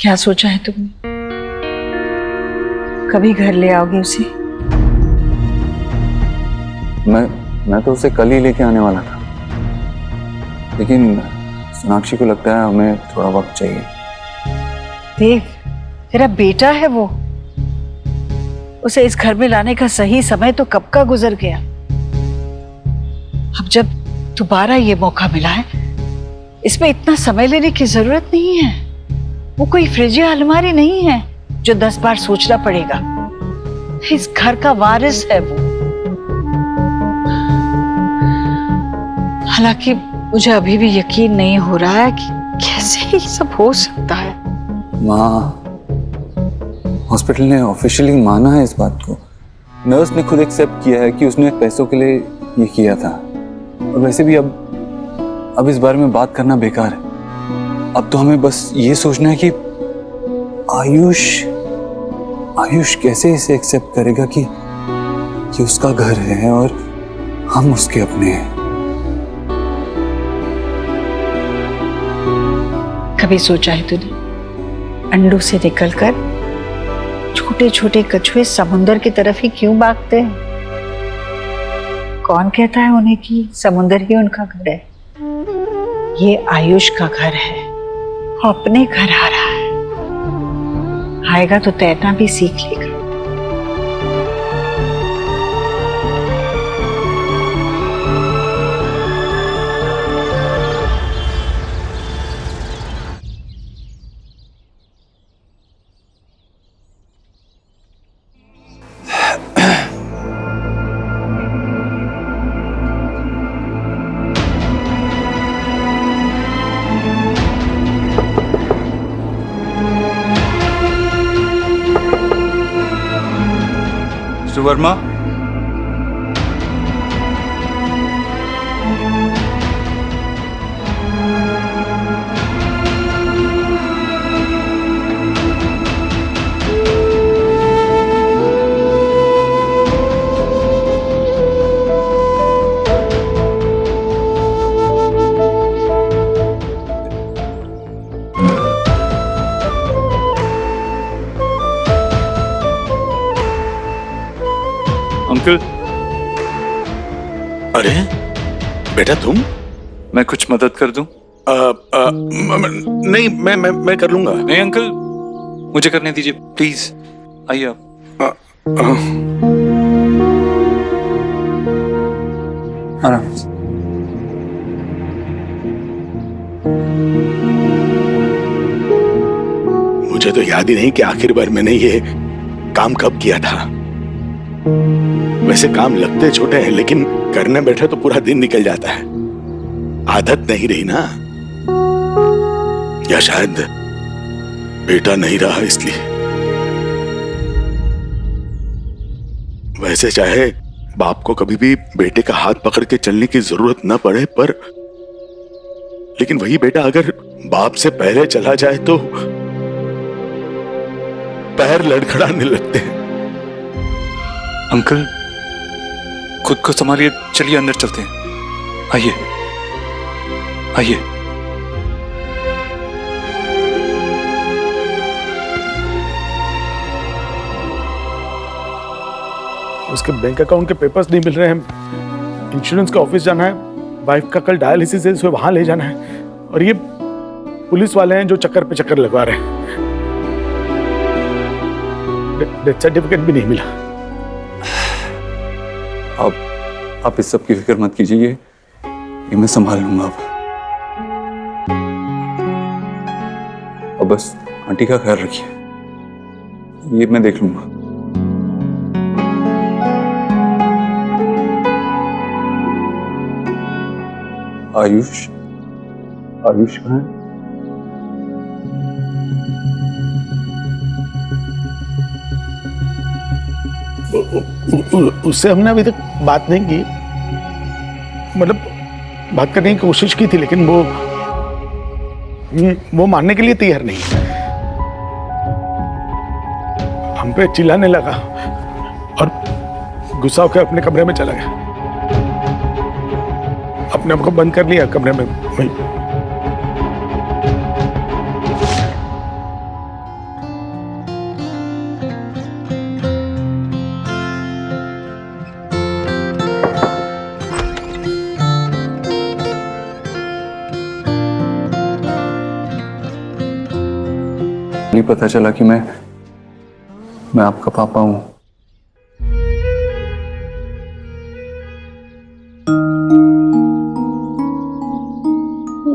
क्या सोचा है तुमने? कभी घर ले आओगे उसे? मैं तो उसे कल ही लेके आने वाला था, लेकिन सोनाक्षी को लगता है हमें थोड़ा वक्त चाहिए। देव, तेरा बेटा है वो, उसे इस घर में लाने का सही समय तो कब का गुजर गया। अब जब दोबारा ये मौका मिला है, इसमें इतना समय लेने की जरूरत नहीं है। वो कोई फ्रिज या अलमारी नहीं है जो 10 बार सोचना पड़ेगा। इस घर का वारिस है वो। हालांकि मुझे अभी भी यकीन नहीं हो रहा है कि कैसे ये सब हो सकता है। माँ, हॉस्पिटल ने ऑफिशियली माना है इस बात को। नर्स ने खुद एक्सेप्ट किया है कि उसने पैसों के लिए ये किया था। और वैसे भी अब इस बारे में बात करना बेकार है। अब तो हमें बस ये सोचना है कि आयुष कैसे इसे एक्सेप्ट करेगा कि उसका घर है और हम उसके अपने हैं। कभी सोचा है तूने, अंडों से निकलकर छोटे छोटे कछुए समुंदर की तरफ ही क्यों भागते हैं? कौन कहता है उन्हें कि समुंदर ही उनका घर है? ये आयुष का घर है, वो अपने घर आ रहा है। आएगा तो तैरना भी सीख लेगा। Mister Verma, uncle. अरे बेटा तुम? मैं कुछ मदद कर दूं? नहीं, मैं कर लूंगा। नहीं अंकल, मुझे करने दीजिए प्लीज। आइए आप। आराम से। मुझे तो याद ही नहीं कि आखिर बार मैंने ये काम कब किया था। वैसे काम लगते छोटे हैं, लेकिन करने बैठे तो पूरा दिन निकल जाता है। आदत नहीं रही ना, या शायद बेटा नहीं रहा इसलिए। वैसे चाहे बाप को कभी भी बेटे का हाथ पकड़ के चलने की जरूरत न पड़े, पर लेकिन वही बेटा अगर बाप से पहले चला जाए तो पैर लड़खड़ाने लगते हैं। अंकल, खुद को संभालिए, चलिए अंदर चलते हैं। आइए आइए। उसके बैंक अकाउंट के पेपर्स नहीं मिल रहे हैं। इंश्योरेंस का ऑफिस जाना है, वाइफ का कल डायलिसिस है, उसे वहां ले जाना है। और ये पुलिस वाले हैं जो चक्कर पे चक्कर लगवा रहे हैं। डेथ सर्टिफिकेट भी नहीं मिला। आप इस सब की फिक्र मत कीजिए, ये मैं संभाल लूंगा। अब बस आंटी का ख्याल रखिए, ये मैं देख लूंगा। आयुष कहाँ है? उससे हमने अभी तक बात नहीं की, मतलब बात करने की कोशिश की थी, लेकिन वो मानने के लिए तैयार नहीं। हम पे चिल्लाने लगा और गुस्सा होकर अपने कमरे में चला गया। अपने आप को बंद कर लिया कमरे में। नहीं पता चला कि मैं आपका पापा हूं।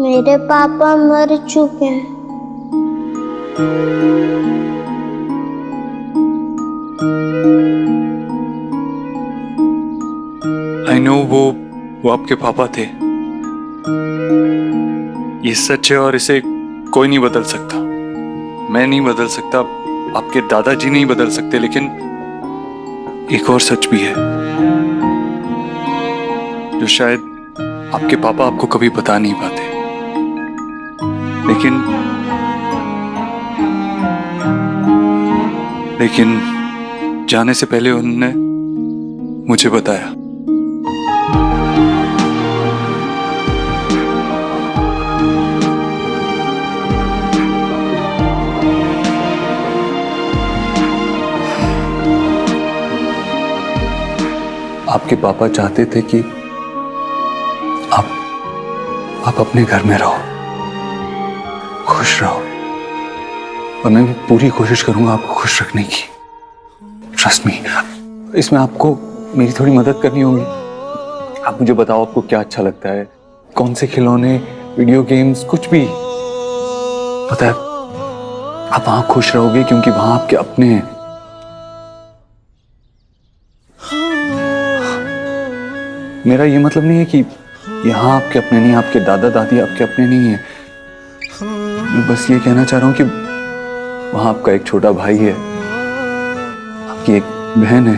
मेरे पापा मर चुके हैं। आई नो, वो आपके पापा थे। ये सच है और इसे कोई नहीं बदल सकता। मैं नहीं बदल सकता, आपके दादाजी नहीं बदल सकते, लेकिन एक और सच भी है जो शायद आपके पापा आपको कभी बता नहीं पाते, लेकिन जाने से पहले उन्होंने मुझे बताया। आपके पापा चाहते थे कि आप अपने घर में रहो, खुश रहो, और मैं भी पूरी कोशिश करूंगा आपको खुश रखने की। ट्रस्ट मी, इसमें आपको मेरी थोड़ी मदद करनी होगी। आप मुझे बताओ आपको क्या अच्छा लगता है, कौन से खिलौने, वीडियो गेम्स, कुछ भी। पता है, आप वहां खुश रहोगे क्योंकि वहां आपके अपने हैं। मेरा ये मतलब नहीं है कि यहाँ आपके अपने नहीं, आपके दादा दादी आपके अपने नहीं है। मैं बस ये कहना चाह रहा हूँ कि वहां आपका एक छोटा भाई है, आपकी एक बहन है,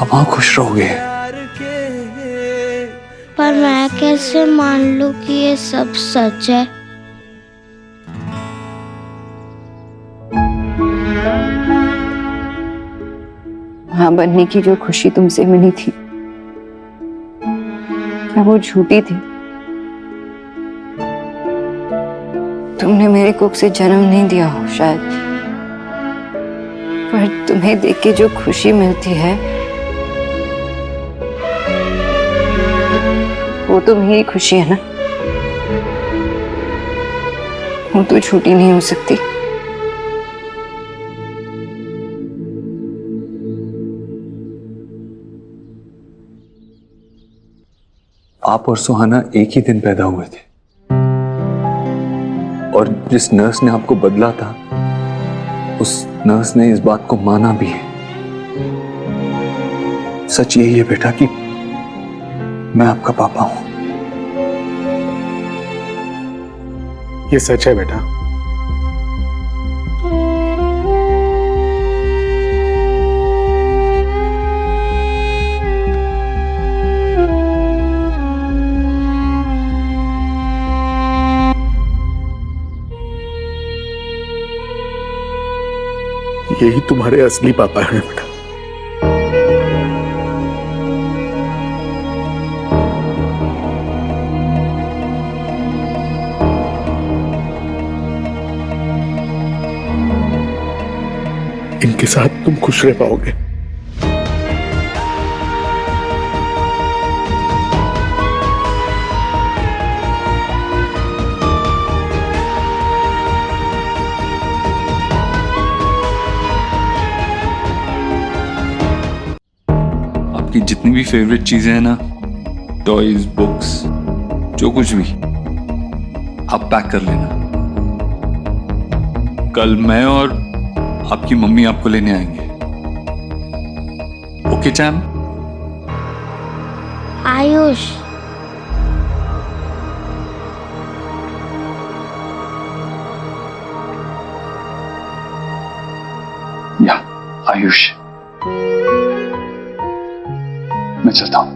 आप वहां खुश रहोगे। पर मैं कैसे मान लूं कि ये सब सच है? मां बनने की जो खुशी तुमसे मिली थी, क्या वो झूठी थी? तुमने मेरे कोख से जन्म नहीं दिया हो शायद, पर तुम्हें देख के जो खुशी मिलती है वो तो मेरी खुशी है ना, वो तो झूठी नहीं हो सकती। आप और सुहाना एक ही दिन पैदा हुए थे, और जिस नर्स ने आपको बदला था उस नर्स ने इस बात को माना भी है। सच यही है बेटा कि मैं आपका पापा हूं। ये सच है बेटा। यही तुम्हारे असली पापा हैं बेटा। इनके साथ तुम खुश रह पाओगे। आपकी जितनी भी फेवरेट चीजें हैं ना, टॉयज, बुक्स, जो कुछ भी, आप पैक कर लेना। कल मैं और आपकी मम्मी आपको लेने आएंगे। Okay charm? आयुष, या आयुष, मैं चलता हूं।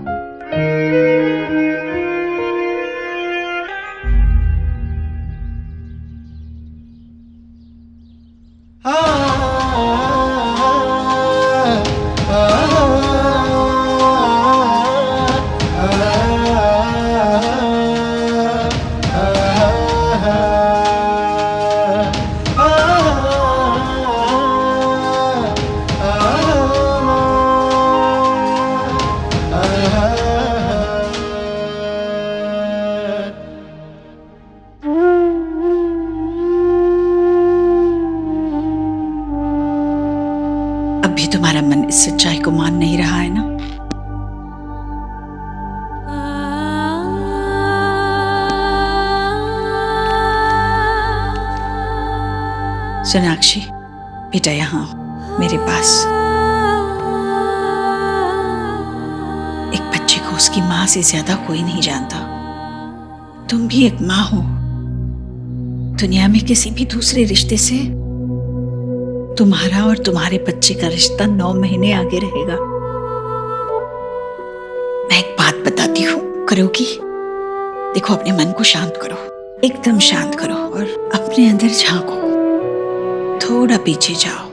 सोनाक्षी, बेटा यहाँ आओ मेरे पास। एक बच्चे को उसकी माँ से ज्यादा कोई नहीं जानता। तुम भी एक माँ हो। दुनिया में किसी भी दूसरे रिश्ते से तुम्हारा और तुम्हारे बच्चे का रिश्ता 9 महीने आगे रहेगा। मैं एक बात बताती हूँ, करोगी? देखो, अपने मन को शांत करो, एकदम शांत करो और अपने अंदर झांको। थोड़ा पीछे जाओ,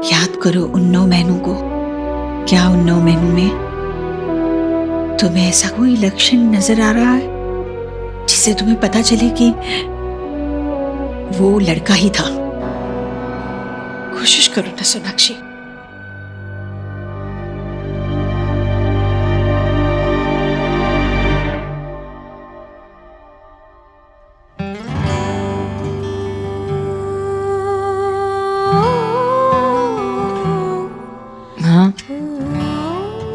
याद करो उन 9 महीनों को। क्या उन 9 महीनों में तुम्हें ऐसा कोई लक्षण नजर आ रहा है जिससे तुम्हें पता चले कि वो लड़का ही था? कोशिश करो ना सोनाक्षी। हाँ,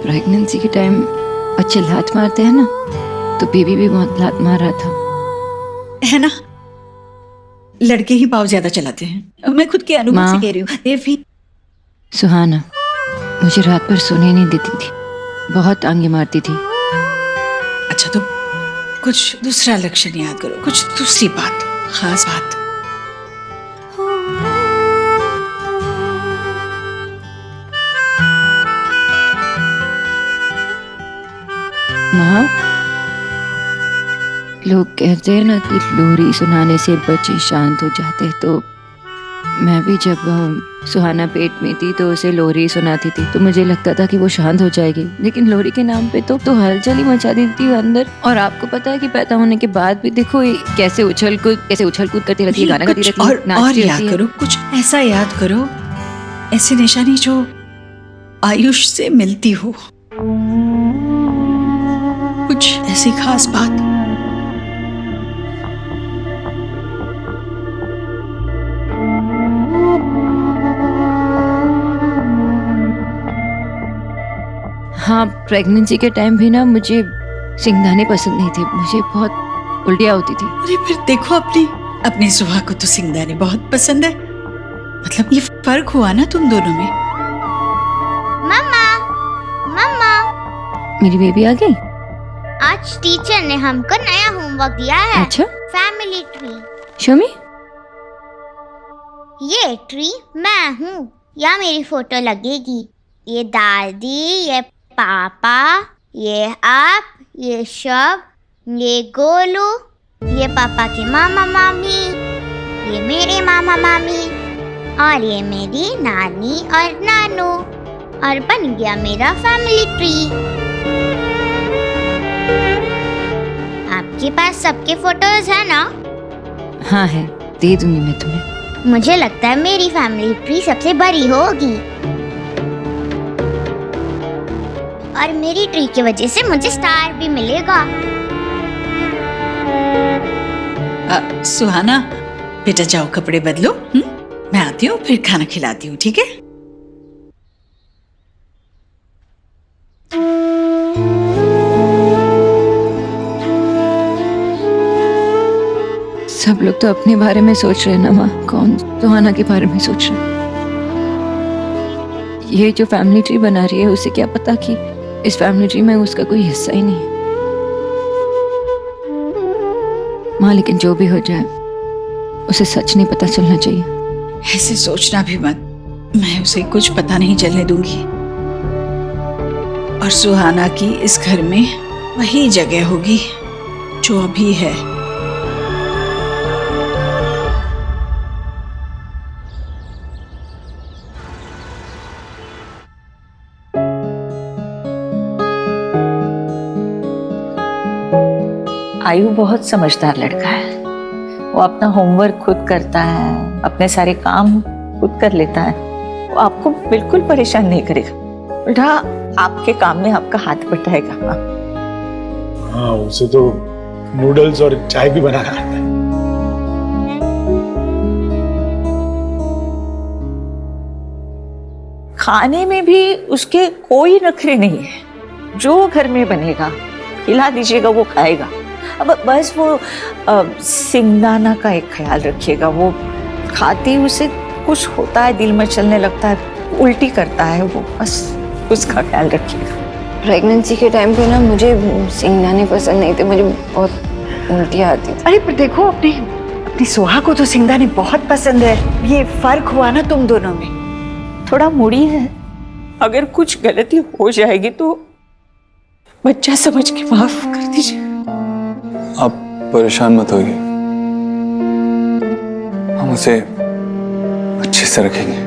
प्रेगनेंसी के टाइम बच्चे लात मारते हैं ना, तो बेबी भी बहुत लात मार रहा था। है ना, लड़के ही पाव ज्यादा चलाते हैं। मैं खुद के अनुभव से कह रही हूँ। ये भी सुहाना मुझे रात भर सोने नहीं देती थी, बहुत आंगे मारती थी। अच्छा, तो कुछ दूसरा लक्षण याद करो, कुछ दूसरी बात, खास बात। माँ, लोग कहते हैं ना कि लोरी सुनाने से बच्चे शांत हो जाते हैं, तो मैं भी जब सुहाना पेट में थी तो उसे लोरी सुनाती थी, तो मुझे लगता था कि वो शांत हो जाएगी। लेकिन लोरी के नाम पे तो हलचल ही मचा देती थी अंदर। और आपको पता है कि पैदा होने के बाद भी देखो ये कैसे उछल कूद करती रहती है, गाना गाती रहती है, नाचती याद रहती है। करो, कुछ ऐसा याद करो, ऐसी निशानी जो आयुष से मिलती हो, कुछ ऐसी खास बात। हाँ, प्रेगनेंसी के टाइम भी ना मुझे सिंगदाने पसंद नहीं थे, मुझे बहुत उल्टियाँ होती थी। अरे फिर देखो, अपनी सुहा को तो सिंगदाने बहुत पसंद है। मतलब ये फर्क हुआ ना तुम दोनों में। मम्मा, मम्मा, मेरी बेबी आ गई। आज टीचर ने हमको नया होमवर्क दिया है। अच्छा, फैमिली ट्री। शो मी। ये ट्री मैं हूँ, यहाँ मेरी फोटो लगेगी। ये दादी, ये पापा, ये आप, ये शब, ये गोलू, ये पापा के मामा मामी, ये मेरे मामा मामी, और ये मेरी नानी और नानू। और बन गया मेरा फैमिली ट्री। आपके पास सबके फोटोज है ना? हाँ है, दे दूंगी मैं तुम्हें। मुझे लगता है मेरी फैमिली ट्री सबसे बड़ी होगी, और मेरी ट्री की वजह से मुझे स्टार भी मिलेगा। सुहाना, बेटा जाओ कपड़े बदलो। मैं आती हूँ, फिर खाना खिलाती हूँ, ठीक है? सब लोग तो अपने बारे में सोच रहे हैं ना माँ, कौन सुहाना के बारे में सोच रहे हैं। ये जो फैमिली ट्री बना रही है, उसे क्या पता कि इस फैमिली ट्री में उसका कोई हिस्सा ही नहीं है। माँ, लेकिन जो भी हो जाए उसे सच नहीं पता चलना चाहिए। ऐसे सोचना भी मत, मैं उसे कुछ पता नहीं चलने दूंगी। और सुहाना की इस घर में वही जगह होगी जो अभी है। आयु बहुत समझदार लड़का है। वो अपना होमवर्क खुद करता है, अपने सारे काम खुद कर लेता है। वो आपको बिल्कुल परेशान नहीं करेगा, उल्टा आपके काम में आपका हाथ बटाएगा। हाँ, उसे तो नूडल्स और चाय भी बनाना आता है। खाने में भी उसके कोई नखरे नहीं है। जो घर में बनेगा खिला दीजिएगा, वो खाएगा। अब बस वो सिंगदाना का एक ख्याल रखिएगा, वो खाते ही उसे कुछ होता है, दिल में चलने लगता है, उल्टी करता है वो, बस उसका ख्याल रखिएगा। प्रेगनेंसी के टाइम पे ना मुझे सिंगदाने पसंद नहीं थे, मुझे बहुत उल्टियाँ आती थी। अरे पर देखो, अपनी सोहा को तो सिंगदाने बहुत पसंद है। ये फर्क हुआ ना तुम दोनों में। थोड़ा मुड़ी है, अगर कुछ गलती हो जाएगी तो बच्चा समझ के माफ कर दीजिए। आप परेशान मत होइए, हम उसे अच्छे से रखेंगे।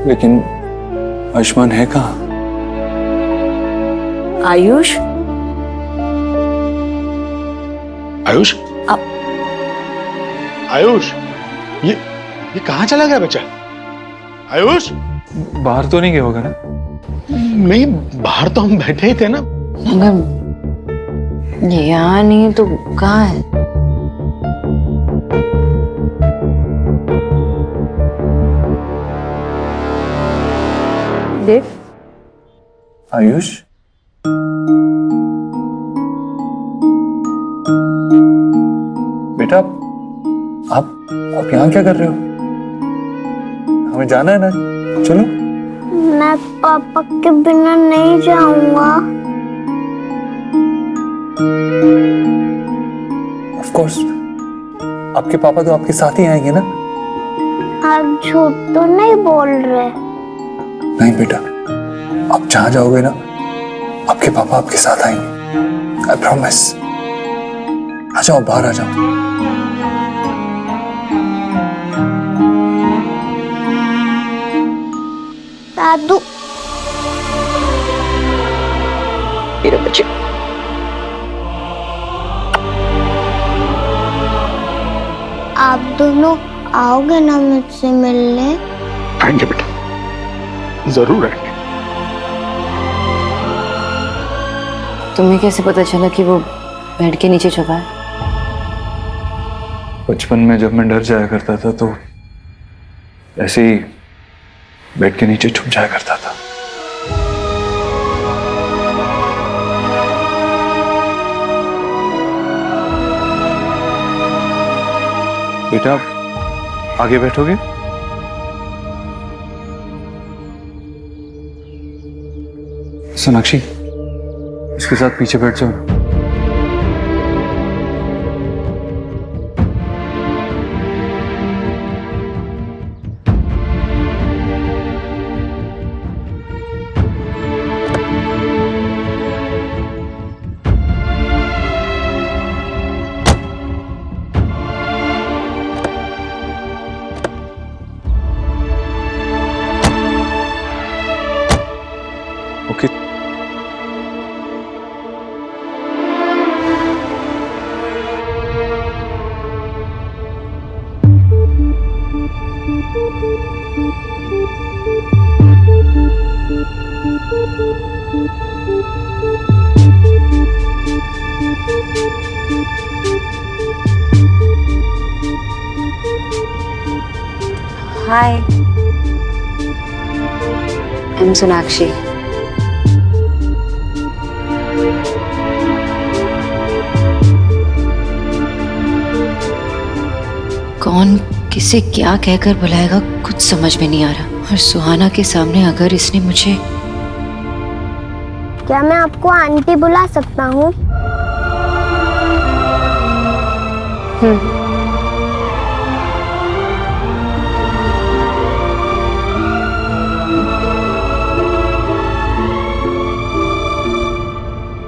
लेकिन आयुष्मान है कहाँ? आयुष, आयुष, आयुष, ये कहाँ चला गया बच्चा? आयुष, बाहर तो नहीं गया होगा ना? नहीं, बाहर तो हम बैठे ही थे ना। मगर यहाँ नहीं तो कहाँ है? देव, आयुष, बेटा आप यहाँ क्या कर रहे हो? हमें जाना है ना, चलो। मैं पापा के बिना नहीं जाऊंगा। ऑफ कोर्स, आपके पापा तो आपके साथ ही आएंगे ना? आप झूठ तो नहीं बोल रहे? नहीं बेटा, आप जहां जाओगे ना, आपके पापा आपके साथ आएंगे, आई प्रॉमिस। आ जाओ, बाहर आ जाओ। दादू, मेरे बच्चे, आप दोनों आओगे ना मुझसे मिलने? आएंगे बेटा, जरूर आएंगे। तुम्हें कैसे पता चला कि वो बेड के नीचे छुपा है? बचपन में जब मैं डर जाया करता था तो ऐसे ही बेड के नीचे छुप जाया करता था। बेटा, आगे बैठोगे? सोनाक्षी, इसके साथ पीछे बैठ जाओ। ओके। Hi, I'm Sonakshi. कौन किसे क्या कहकर बुलाएगा कुछ समझ में नहीं आ रहा। और सुहाना के सामने अगर इसने मुझे... क्या मैं आपको आंटी बुला सकता हूँ?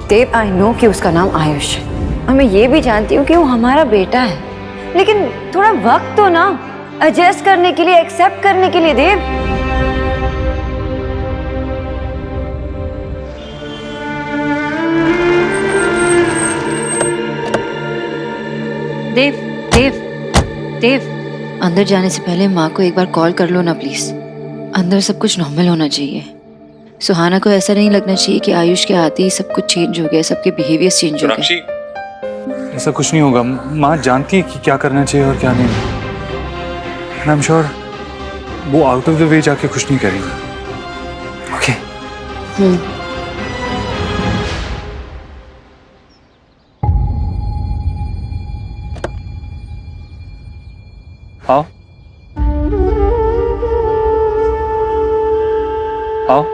देव, आई नो कि उसका नाम आयुष है और मैं ये भी जानती हूँ कि वो हमारा बेटा है, लेकिन थोड़ा वक्त तो ना एडजस्ट करने के लिए, एक्सेप्ट करने के लिए। देव, देव, देव, देव, अंदर जाने से पहले माँ को एक बार कॉल कर लो ना प्लीज। अंदर सब कुछ नॉर्मल होना चाहिए। सुहाना को ऐसा नहीं लगना चाहिए कि आयुष के आते ही सब कुछ चेंज हो गया, सबके बिहेवियर चेंज हो गए। ऐसा कुछ नहीं होगा, माँ जानती है कि क्या करना चाहिए और क्या नहीं। आई एम श्योर वो आउट ऑफ द वे जाके कुछ नहीं करेंगे। ओके। आओ आओ।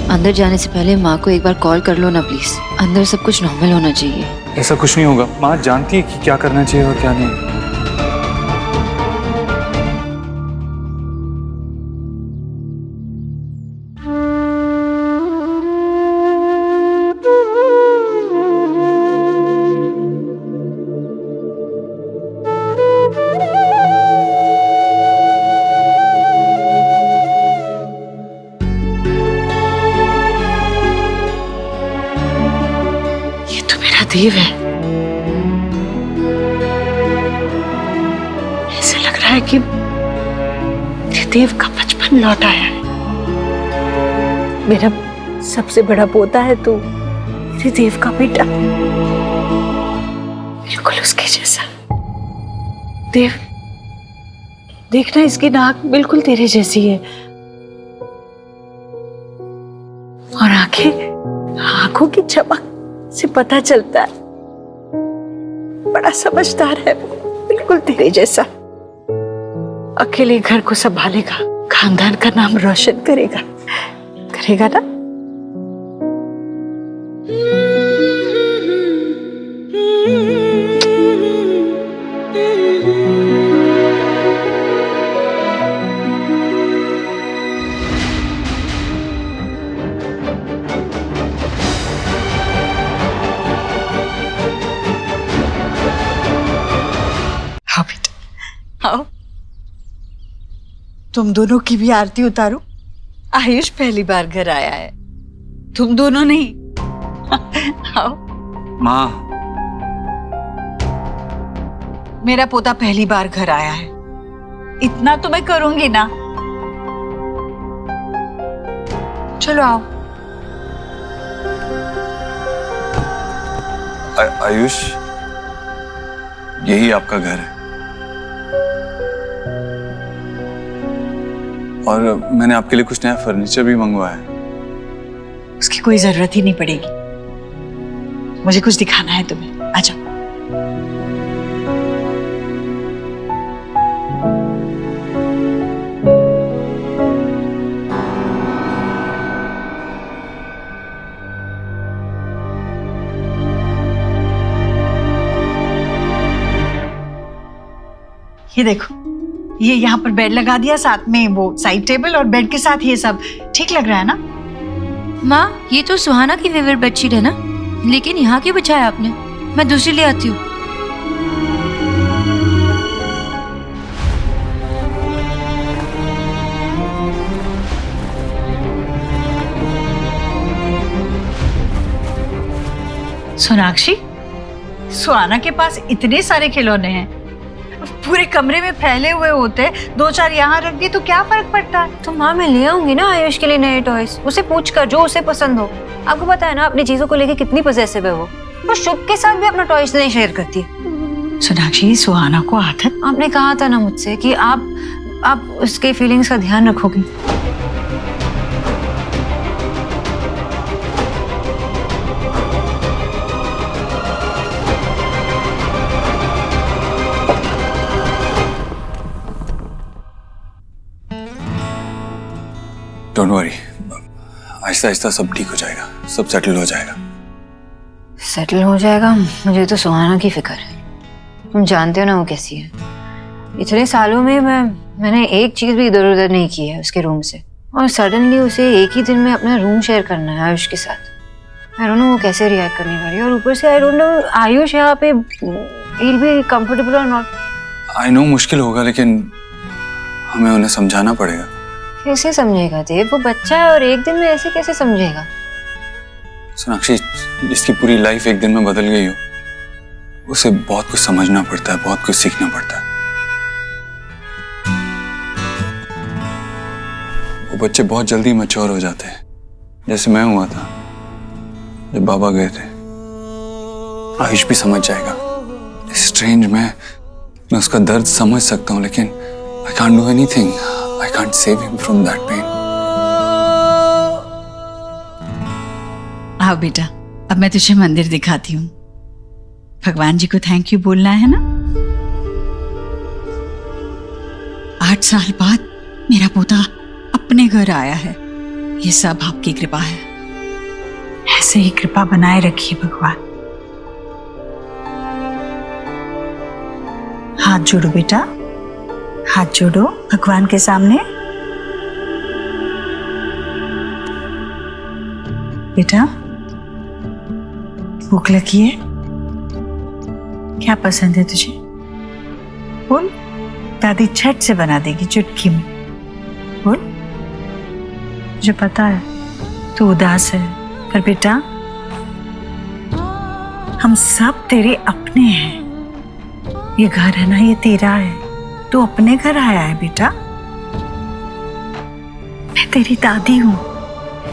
अंदर जाने से पहले माँ को एक बार कॉल कर लो ना प्लीज। अंदर सब कुछ नॉर्मल होना चाहिए। ऐसा कुछ नहीं होगा, माँ जानती है कि क्या करना चाहिए और क्या नहीं। ये तो मेरा देव है। ऐसे लग रहा है कि मेरे देव का बचपन लौट आया है। मेरा सबसे बड़ा पोता है तो मेरे देव का बेटा, बिल्कुल उसके जैसा। देव, देखना इसकी नाक बिल्कुल तेरे जैसी है और आंखों की चमक से पता चलता है बड़ा समझदार है वो, बिल्कुल तेरे जैसा। अकेले घर को संभालेगा, खानदान का नाम रोशन करेगा, करेगा ना? हाँ बेटा, आओ। तुम दोनों की भी आरती उतारो। आयुष पहली बार घर आया है, तुम दोनों नहीं। आओ। माँ, मेरा पोता पहली बार घर आया है, इतना तो मैं करूंगी ना। चलो आओ। आयुष, यही आपका घर है और मैंने आपके लिए कुछ नया फर्नीचर भी मंगवाया है। उसकी कोई जरूरत ही नहीं पड़ेगी। मुझे कुछ दिखाना है तुम्हें, आ जाओ। ये देखो, ये यहाँ पर बेड लगा दिया, साथ में वो साइड टेबल और बेड के साथ ये सब ठीक लग रहा है ना? माँ, ये तो सुहाना की फेवरेट बेडशीट है ना, लेकिन यहाँ क्यों बिछाया आपने? मैं दूसरी ले आती हूँ। सोनाक्षी, सुहाना के पास इतने सारे खिलौने हैं, पूरे कमरे में फैले हुए होते, दो चार यहाँ रख दी तो क्या फर्क पड़ता है? तो माँ, मैं ले आऊंगी ना आयुष के लिए नए टॉयज। उसे पूछ कर जो उसे पसंद हो। आपको पता है ना अपनी चीजों को लेके कितनी पजेसिव है वो शुभ के साथ भी अपना टॉयज नहीं शेयर करती है। सोनाक्षी, सुहाना को आदत। आपने कहा था ना मुझसे कि आप उसके फीलिंग्स का ध्यान रखोगी। डोंट वरी, आहिस्ता आहिस्ता सब ठीक हो जाएगा, सब सेटल हो जाएगा। सेटल हो जाएगा? मुझे तो सुहाना की फिक्र है। तुम जानते हो ना वो कैसी है। इतने सालों में मैंने एक चीज भी इधर उधर नहीं की है उसके रूम से, और सडनली उसे एक ही दिन में अपना रूम शेयर करना है आयुष के साथ। आई डोंट नो वो कैसे रिएक्ट करने वाली है, और ऊपर से आई डोंट नो आयुष यहाँ पे he'll be comfortable or not। I know मुश्किल होगा, लेकिन हमें उन्हें समझाना पड़ेगा। कैसे समझेगा देव? वो बच्चा है और एक दिन में ऐसे कैसे समझेगा? सोनाक्षी, जिसकी पूरी लाइफ एक दिन में बदल गई हो, उसे बहुत कुछ समझना पड़ता है, बहुत कुछ सीखना पड़ता है। वो बच्चे बहुत जल्दी मैच्योर हो जाते हैं, जैसे मैं हुआ था जब बाबा गए थे। आयुष भी समझ जाएगा। स्ट्रेंज, मैं उसका दर्द समझ सकता हूँ, लेकिन I can't do anything. I can't save him from that pain. आओ बेटा, अब मैं तुझे मंदिर दिखाती हूँ। भगवान जी को थैंक यू बोलना है ना। 8 साल बाद मेरा पोता अपने घर आया है। ये सब आपकी कृपा है। ऐसे ही कृपा बनाए रखिए भगवान। हाथ जोड़ो बेटा, हाथ जोड़ो भगवान के सामने। बेटा, भूख लगी है? क्या पसंद है तुझे? बोल, दादी झट से बना देगी चुटकी में। बोल। मुझे पता है तू उदास है, पर बेटा हम सब तेरे अपने हैं। ये घर है ना, ये तेरा है। तू अपने घर आया है बेटा। मैं तेरी दादी हूं,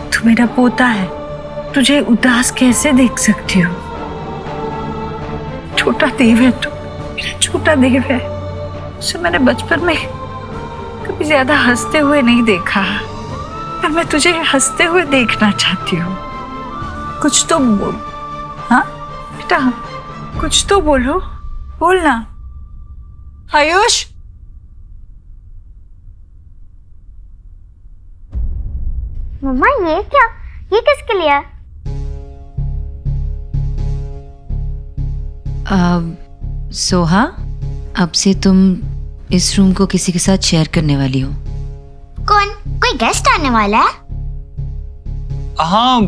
तू मेरा पोता है। तुझे उदास कैसे देख सकती हूँ? छोटा देव है तू, मेरा छोटा देव है। उसे मैंने बचपन में कभी ज्यादा हंसते हुए नहीं देखा, पर मैं तुझे हंसते हुए देखना चाहती हूँ। कुछ तो बोल। हाँ बेटा, कुछ तो बोलो, बोलना। आयुष, मम्मा ये क्या? ये किसके लिए है? सोहा, अब से तुम इस रूम को किसी के साथ शेयर करने वाली हो। कौन? कोई गेस्ट आने वाला है? हाँ,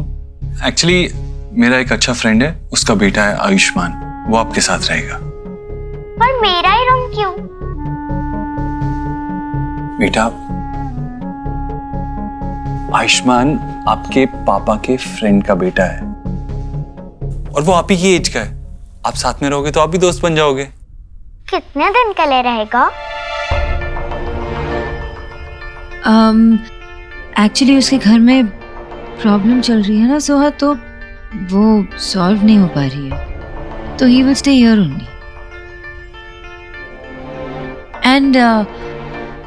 एक्चुअली मेरा एक अच्छा फ्रेंड है, उसका बेटा है आयुष्मान, वो आपके साथ रहेगा। पर मेरा ही रूम क्यों? बेटा, आयुष्मान आपके पापा के फ्रेंड का बेटा है और वो आप ही की एज का है। आप साथ में रहोगे तो आप भी दोस्त बन जाओगे। कितने दिन के लिए रहेगा? एक्चुअली उसके घर में प्रॉब्लम चल रही है ना सोहा, तो वो सॉल्व नहीं हो पा रही है, तो he will stay here only. And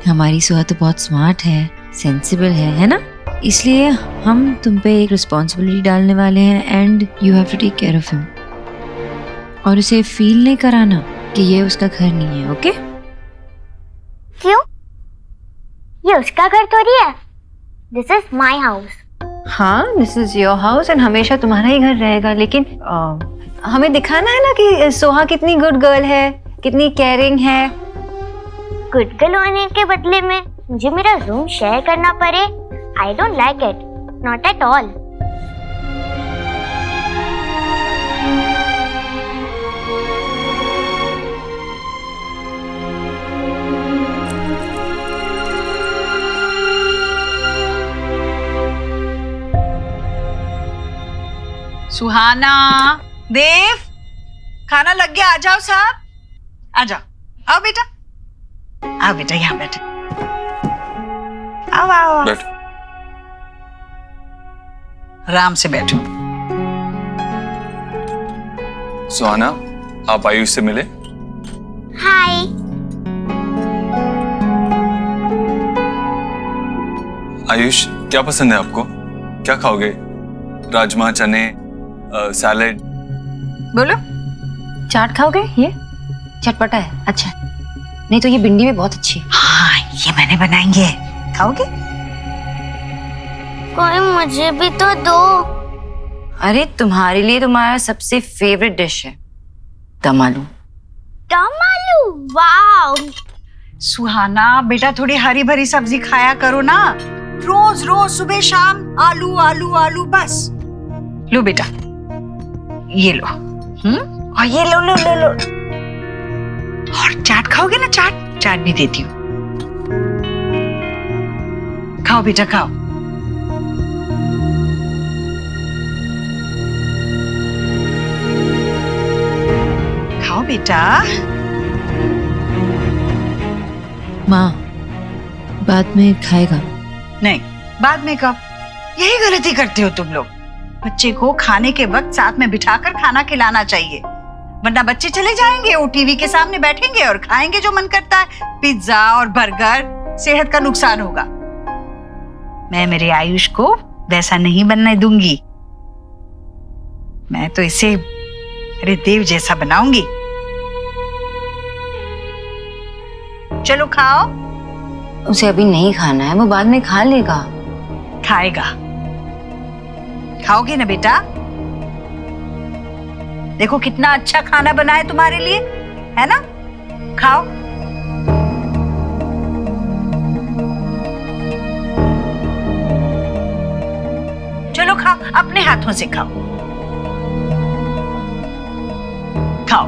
हमारी सोहा तो बहुत स्मार्ट है, सेंसिबल है ना? इसलिए हम तुम पे एक रिस्पॉन्सिबिलिटी डालने वाले हैं and you have to take care of him. और उसे फील नहीं कराना कि ये उसका घर नहीं है, ओके? क्यों? ये उसका घर थोड़ी है। This is my house. हाँ, this is your house and हमेशा तुम्हारा ही घर रहेगा, लेकिन हमें दिखाना है ना कि सोहा कितनी गुड गर्ल है, कितनी केयरिंग है। गुड गर्ल होने के बदले में मुझे मेरा रूम शेयर करना पड़े, I don't like it, not at all. Suhana, Dev, खाना लग गया। आ जाओ साहब, आ जाओ। आओ बेटा, आओ बेटा, यहाँ बैठो। आओ आओ, बैठ। आराम से बैठो। सुहाना, आप आयुष से मिले? हाय। आयुष, क्या पसंद है आपको? क्या खाओगे? राजमा, चने, सैलेड? बोलो। चाट खाओगे? ये चटपटा है, अच्छा। नहीं तो ये भिंडी भी बहुत अच्छी है। हाँ, ये मैंने बनाई है, खाओगे? कोई मुझे भी तो दो। अरे तुम्हारे लिए तुम्हारा सबसे फेवरेट डिश है दम आलू। दम आलू, वाओ। सुहाना बेटा, थोड़ी हरी भरी सब्जी खाया करो ना। रोज रोज सुबह शाम आलू आलू आलू बस। लो बेटा, ये लो। और ये लो लो लो लो। और चाट खाओगे ना? चाट, चाट भी देती हूँ। खाओ बेटा, खाओ। खाओ बेटा। माँ, बाद में खाएगा। नहीं, बाद में कब? यही गलती करते हो तुम लोग। बच्चे को खाने के वक्त साथ में बिठाकर खाना खिलाना चाहिए, वरना बच्चे चले जाएंगे, वो टीवी के सामने बैठेंगे और खाएंगे जो मन करता है, पिज्जा और बर्गर। सेहत का नुकसान होगा। मैं मेरे आयुष को वैसा नहीं बनने दूंगी। मैं तो इसे अरे देव जैसा बनाऊंगी। चलो खाओ। उसे अभी नहीं खाना है, वो बाद में खा लेगा। खाएगा। खाओगे ना बेटा? देखो कितना अच्छा खाना बना है तुम्हारे लिए, है ना? खाओ। चलो खाओ, अपने हाथों से खाओ। खाओ।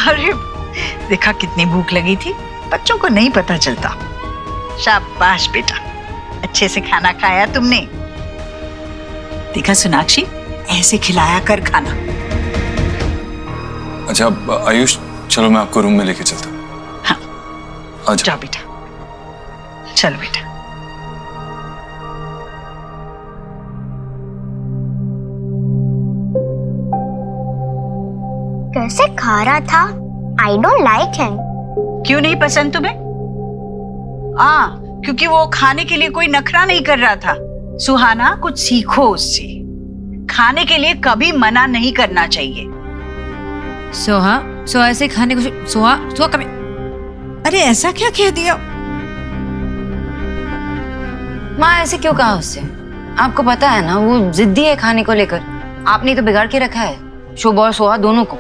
अरे देखा कितनी भूख लगी थी, बच्चों को नहीं पता चलता। शाबाश बेटा, अच्छे से खाना खाया तुमने। देखा सोनाक्षी, ऐसे खिलाया कर खाना। अच्छा आयुष, चलो मैं आपको रूम में लेके चलता हूँ। हाँ अच्छा जाओ बेटा, चलो बेटा। कैसे खा रहा था? आई डोंट लाइक हिम। क्यों नहीं पसंद तुम्हें? क्योंकि वो खाने के लिए कोई नखरा नहीं कर रहा था। सुहाना, कुछ सीखो उससे। खाने के लिए कभी मना नहीं करना चाहिए। सोहा ऐसे खाने को सोहा कभी। अरे ऐसा क्या कह दिया? माँ ऐसे क्यों कहा उससे? आपको पता है ना वो जिद्दी है खाने को लेकर। आपने तो बिगाड़ के रखा है शुभ और सोहा दोनों को।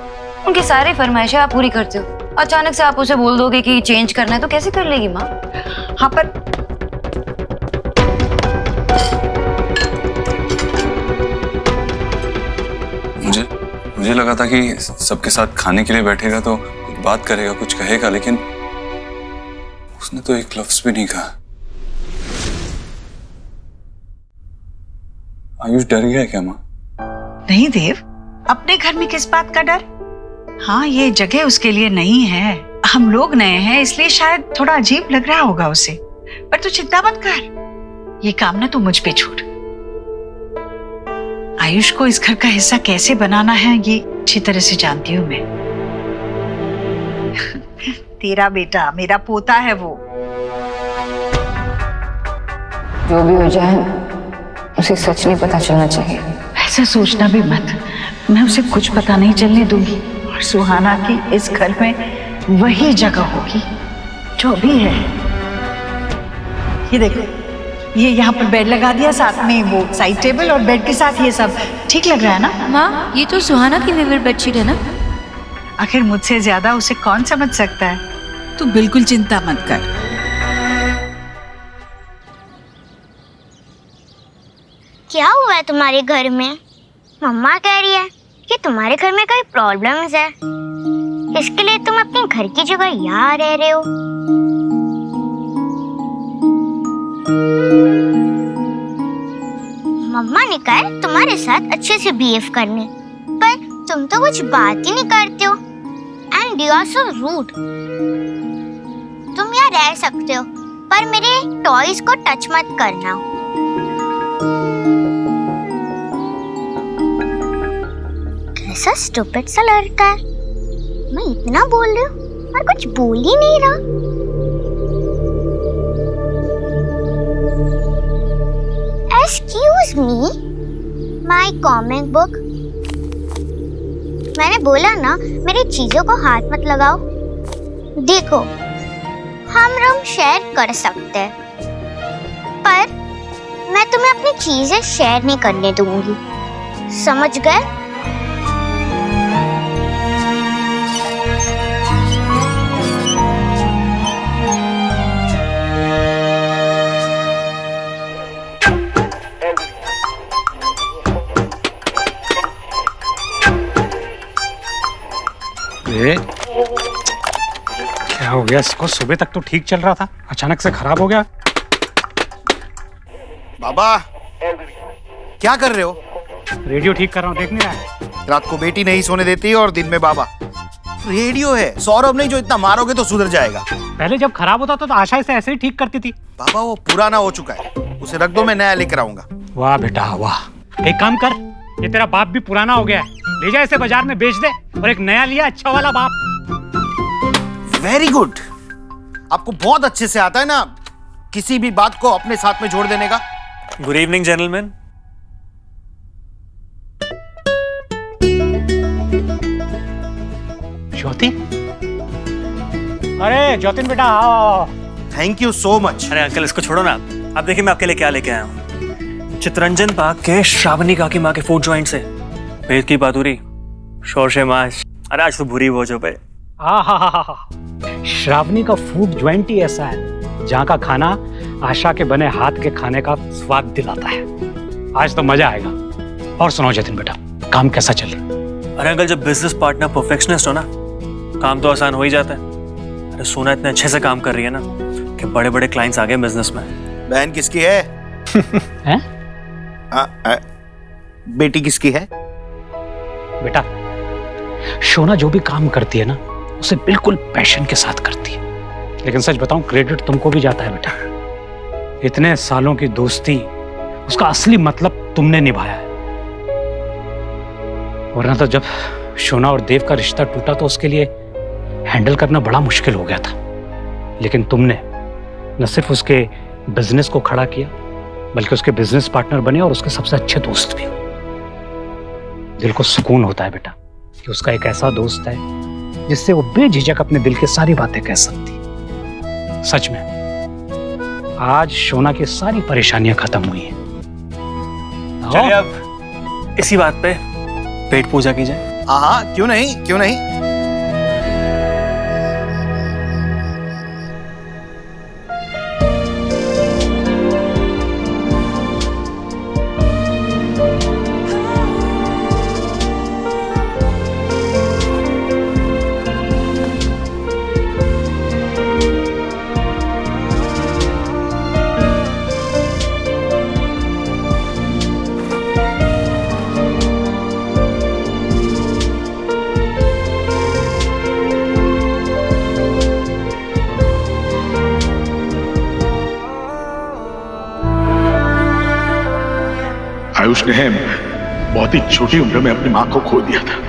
उनकी सारी फरमाइशें आप पूरी करते हो, अचानक से आप उसे बोल दोगे कि चेंज करना है तो कैसे कर लेगी माँ? हाँ पर मुझे लगा था कि सबके साथ खाने के लिए बैठेगा तो कुछ बात करेगा, कुछ कहेगा, लेकिन उसने तो एक लफ्ज भी नहीं कहा। आयुष डर गया क्या माँ? नहीं देव, अपने घर में किस बात का डर? हाँ, ये जगह उसके लिए नहीं है। हम लोग नए हैं इसलिए शायद थोड़ा अजीब लग रहा होगा उसे, पर तू चिंता मत कर। ये काम ना तू मुझ पे छोड़। आयुष को इस घर का हिस्सा कैसे बनाना है ये अच्छी तरह से जानती हूँ मैं। तेरा बेटा मेरा पोता है वो। जो भी हो जाए उसे सच नहीं पता चलना चाहिए। ऐसा सोचना भी मत, मैं उसे कुछ पता नहीं चलने दूंगी। और सुहाना की इस घर में वही जगह होगी जो भी है। ये देखो, ये यहाँ पर बेड लगा दिया, साथ में वो साइड टेबल और बेड के साथ ये सब ठीक लग रहा है ना? माँ ये तो सुहाना की फेवरेट बेडशीट है ना? आखिर मुझसे ज्यादा उसे कौन समझ सकता है? तू बिल्कुल चिंता मत कर। क्या हुआ है तुम्हारे घर में? मम्मा कह रही है कि तुम्हारे घर में कोई प्रॉब्लम्स है, इसके लिए तुम अपने घर की जगह यहाँ रह रहे हो। मम्मा ने कहा तुम्हारे साथ अच्छे से बिहेव करने, पर तुम तो कुछ बात ही नहीं करते हो। And you are so rude. तुम यहाँ रह सकते हो, पर मेरे टॉयज को टच मत करना। कैसा स्टूपिड सा लड़का है। मैं इतना बोल रही हूँ और कुछ बोल ही नहीं रहा। Excuse me, my comic book. मैंने बोला ना मेरी चीजों को हाथ मत लगाओ। देखो, हम रूम शेयर कर सकते हैं, पर मैं तुम्हें अपनी चीजें शेयर नहीं करने दूंगी, समझ गए? क्या हो गया इसको? सुबह तक तो ठीक चल रहा था, अचानक से खराब हो गया। बाबा, क्या कर रहे हो? रेडियो ठीक कर रहा हूँ, देख नहीं रहा है? रात को बेटी नहीं सोने देती और दिन में बाबा। रेडियो है, सौरभ नहीं, जो इतना मारोगे तो सुधर जाएगा। पहले जब खराब होता था तो आशा इसे ऐसे ही ठीक करती थी। बाबा वो पुराना हो चुका है, उसे रख दो, मैं नया लेकर आऊंगा। वाह बेटा वाह। एक काम कर, ये तेरा बाप भी पुराना हो गया है, ले जा इसे बाजार में बेच दे और एक नया लिया अच्छा वाला बाप। Very good. आपको बहुत अच्छे से आता है ना किसी भी बात को अपने साथ में जोड़ देने का। Good evening gentleman. ज्योति, अरे ज्योतिन बेटा आओ। Thank you so much. अरे अंकल इसको छोड़ो ना, आप देखिए मैं आपके लिए क्या लेके आया हूँ। चितरंजन पार्क के श्रावणी काकी माँ के फूड जॉइंट से भेद की पातुरी, शोरशे माश। अरे आज तो भूरी भोजो पे। श्रावणी का फूड ज्वाइंट ही ऐसा है जहाँ का खाना आशा के बने हाथ के खाने का स्वाद दिलाता है। आज तो मजा आएगा। और सुनो जतिन बेटा, काम कैसा चले? अरे अंकल जब बिजनेस पार्टनर परफेक्शनिस्ट हो ना, काम तो आसान हो ही जाता है। अरे सोना इतने अच्छे से काम कर रही है ना कि बड़े बड़े क्लाइंट्स आ गए बिजनेस में। बहन किसकी है? हैं? बेटी किसकी है? बेटा शोना जो भी काम करती है ना उसे बिल्कुल पैशन के साथ करती है। लेकिन सच बताऊं, क्रेडिट तुमको भी जाता है बेटा। इतने सालों की दोस्ती, उसका असली मतलब तुमने निभाया है। वरना तो जब शोना और देव का रिश्ता टूटा तो उसके लिए हैंडल करना बड़ा मुश्किल हो गया था। लेकिन तुमने न सिर्फ उसके बिजनेस को खड़ा किया बल्कि उसके बिजनेस पार्टनर बने और उसके सबसे अच्छे दोस्त भी। दिल को सुकून होता है बेटा कि उसका एक ऐसा दोस्त है जिससे वो बेझिझक अपने दिल की सारी बातें कह सकती है। सच में आज शोना की सारी परेशानियां खत्म हुई हैं। चलिए अब इसी बात पे पेट पूजा की जाए। हाँ क्यों नहीं, क्यों नहीं। आयुष ने बहुत ही छोटी उम्र में अपनी माँ को खो दिया था।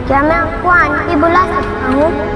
क्या मैं आपको आंटी बुला सकता हूँ?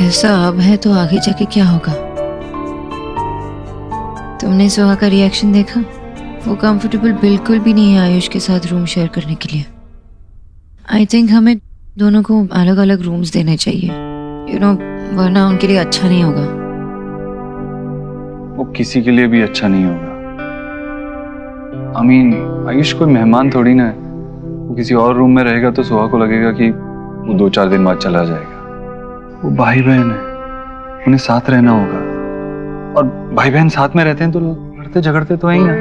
ऐसा अब है तो आगे जाके क्या होगा? तुमने सुहा का रिएक्शन देखा? वो कंफर्टेबल बिल्कुल भी नहीं है आयुष के साथ रूम शेयर करने के लिए। आई थिंक हमें दोनों को अलग अलग रूम्स देने चाहिए, यू नो, वरना उनके लिए अच्छा नहीं होगा। वो किसी के लिए भी अच्छा नहीं होगा। आयुष कोई मेहमान थोड़ी ना है। वो किसी और रूम में रहेगा तो सुहा को लगेगा कि वो 2-4 दिन बाद चला जाएगा। वो भाई बहन है, उन्हें साथ रहना होगा। और भाई बहन साथ में रहते हैं तो लड़ते झगड़ते तो है ही ना।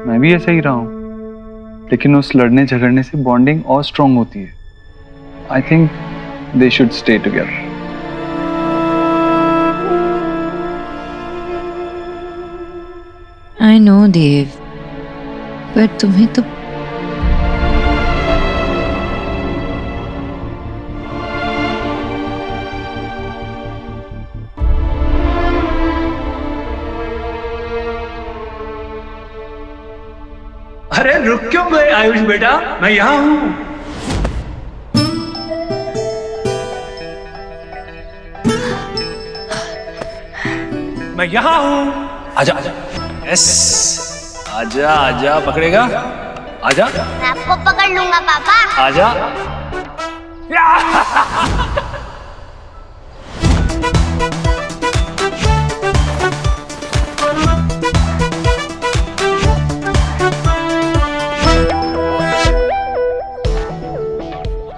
मैं भी ऐसे ही रहा हूँ, लेकिन उस लड़ने झगड़ने से बॉन्डिंग और स्ट्रांग होती है। I think they should stay together. I know Dev, पर तुम्हें तो अरे रुक क्यों गए आयुष बेटा, मैं यहाँ हूँ। मैं यहाँ हूँ। आजा आजा, यस, आजा आजा, पकड़ेगा, आजा, मैं आपको पकड़ लूंगा पापा। आजा।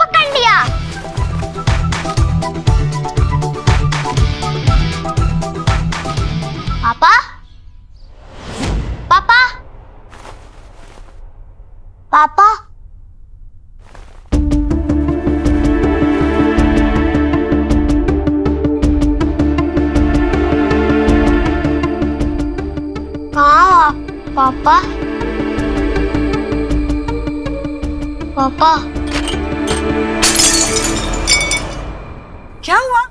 पकड़ लिया। पापा, पापा, पापा, कहाँ पापा? पापा, क्या हुआ?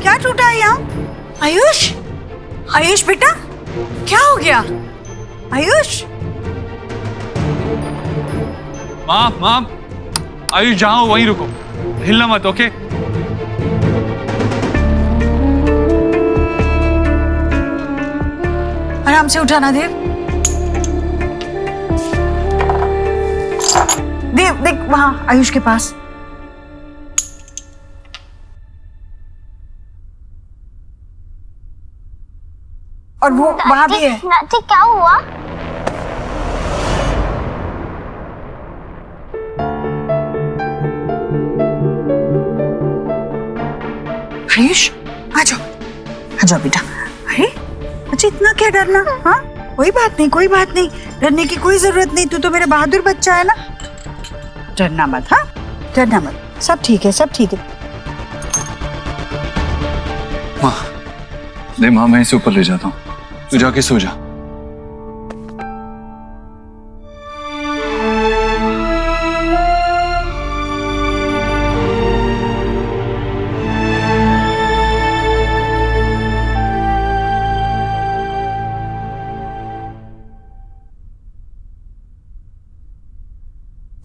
क्या टूटा है यहाँ? आयुष, आयुष बेटा, क्या हो गया? आयुष, माँ, आयुष जहाँ हो वहीं रुको, हिलना मत, ओके? आराम से उठाना देव। देव देख वहां आयुष के पास। और वो वहां भी है। नाती क्या हुआ? आयुष आ जाओ बेटा। अरे अच्छा इतना क्या डरना? हाँ कोई बात नहीं, कोई बात नहीं, डरने की कोई जरूरत नहीं। तू तो मेरा बहादुर बच्चा है ना, डरना मत। हाँ डरना मत, सब ठीक है, सब ठीक है। माँ, नहीं माँ, मैं इसे ऊपर ले जाता हूँ, तू जाके सो जा।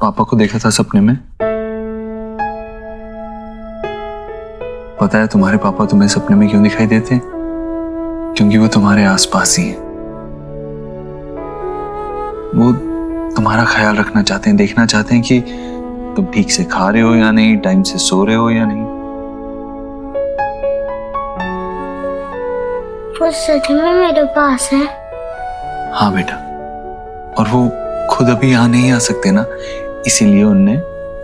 पापा को देखा था सपने में। पता है तुम्हारे पापा तुम्हें सपने में क्यों दिखाई देते हैं? क्योंकि वो तुम्हारे आसपास ही हैं। वो तुम्हारा ख्याल रखना चाहते हैं, देखना चाहते हैं कि तुम ठीक से खा रहे हो या नहीं, टाइम से सो रहे हो या नहीं। वो सच में मेरे पास है? हाँ बेटा, और वो खुद अभी यहाँ नहीं आ सकते ना, इसीलिए उनने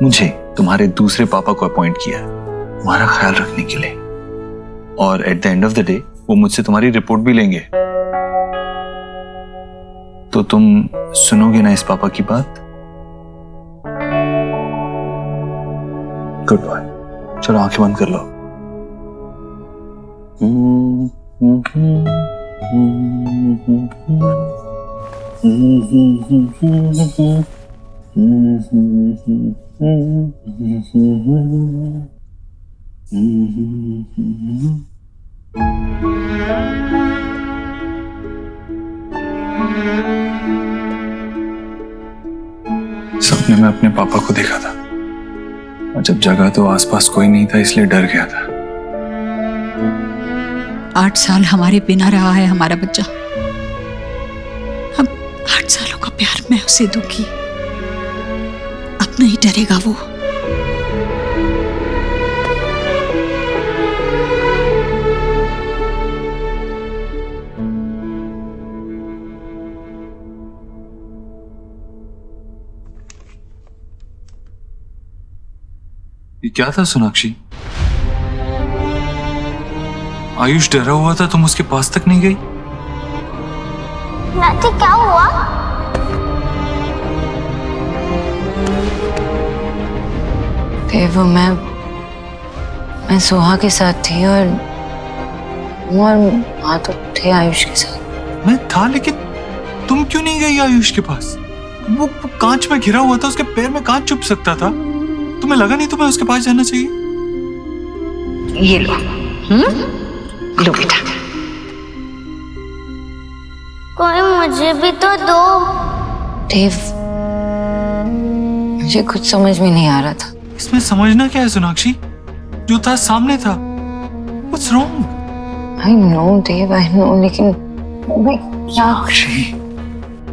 मुझे, तुम्हारे दूसरे पापा को अपॉइंट किया है तुम्हारा ख्याल रखने के लिए। और at the end of the day वो मुझसे तुम्हारी रिपोर्ट भी लेंगे। तो तुम सुनोगे ना इस पापा की बात? गुड बाय, चलो आंखें बंद कर लो। सपने में अपने पापा को देखा था, और जब जगा तो आसपास कोई नहीं था, इसलिए डर गया था। 8 साल हमारे बिना रहा है हमारा बच्चा। अब 8 सालों का प्यार मैं उसे दूंगी, अब नहीं डरेगा वो। ये क्या था सोनाक्षी? आयुष डरा हुआ था, तुम उसके पास तक नहीं गई? नाती क्या हुआ? देव, मैं सोहा के साथ थी और वहां तो थे आयुष के साथ। मैं था, लेकिन तुम क्यों नहीं गई आयुष के पास? वो कांच में घिरा हुआ था, उसके पैर में कांच चुभ सकता था। तुम्हें लगा नहीं तुम्हें उसके पास जाना चाहिए? ये लो, लो बेटा। कोई मुझे भी तो दो। देव, मुझे कुछ समझ में नहीं आ रहा था। इसमें समझना क्या है सोनाक्षी? जो था सामने था। What's wrong? I know Dev, I know, लेकिन मैं क्या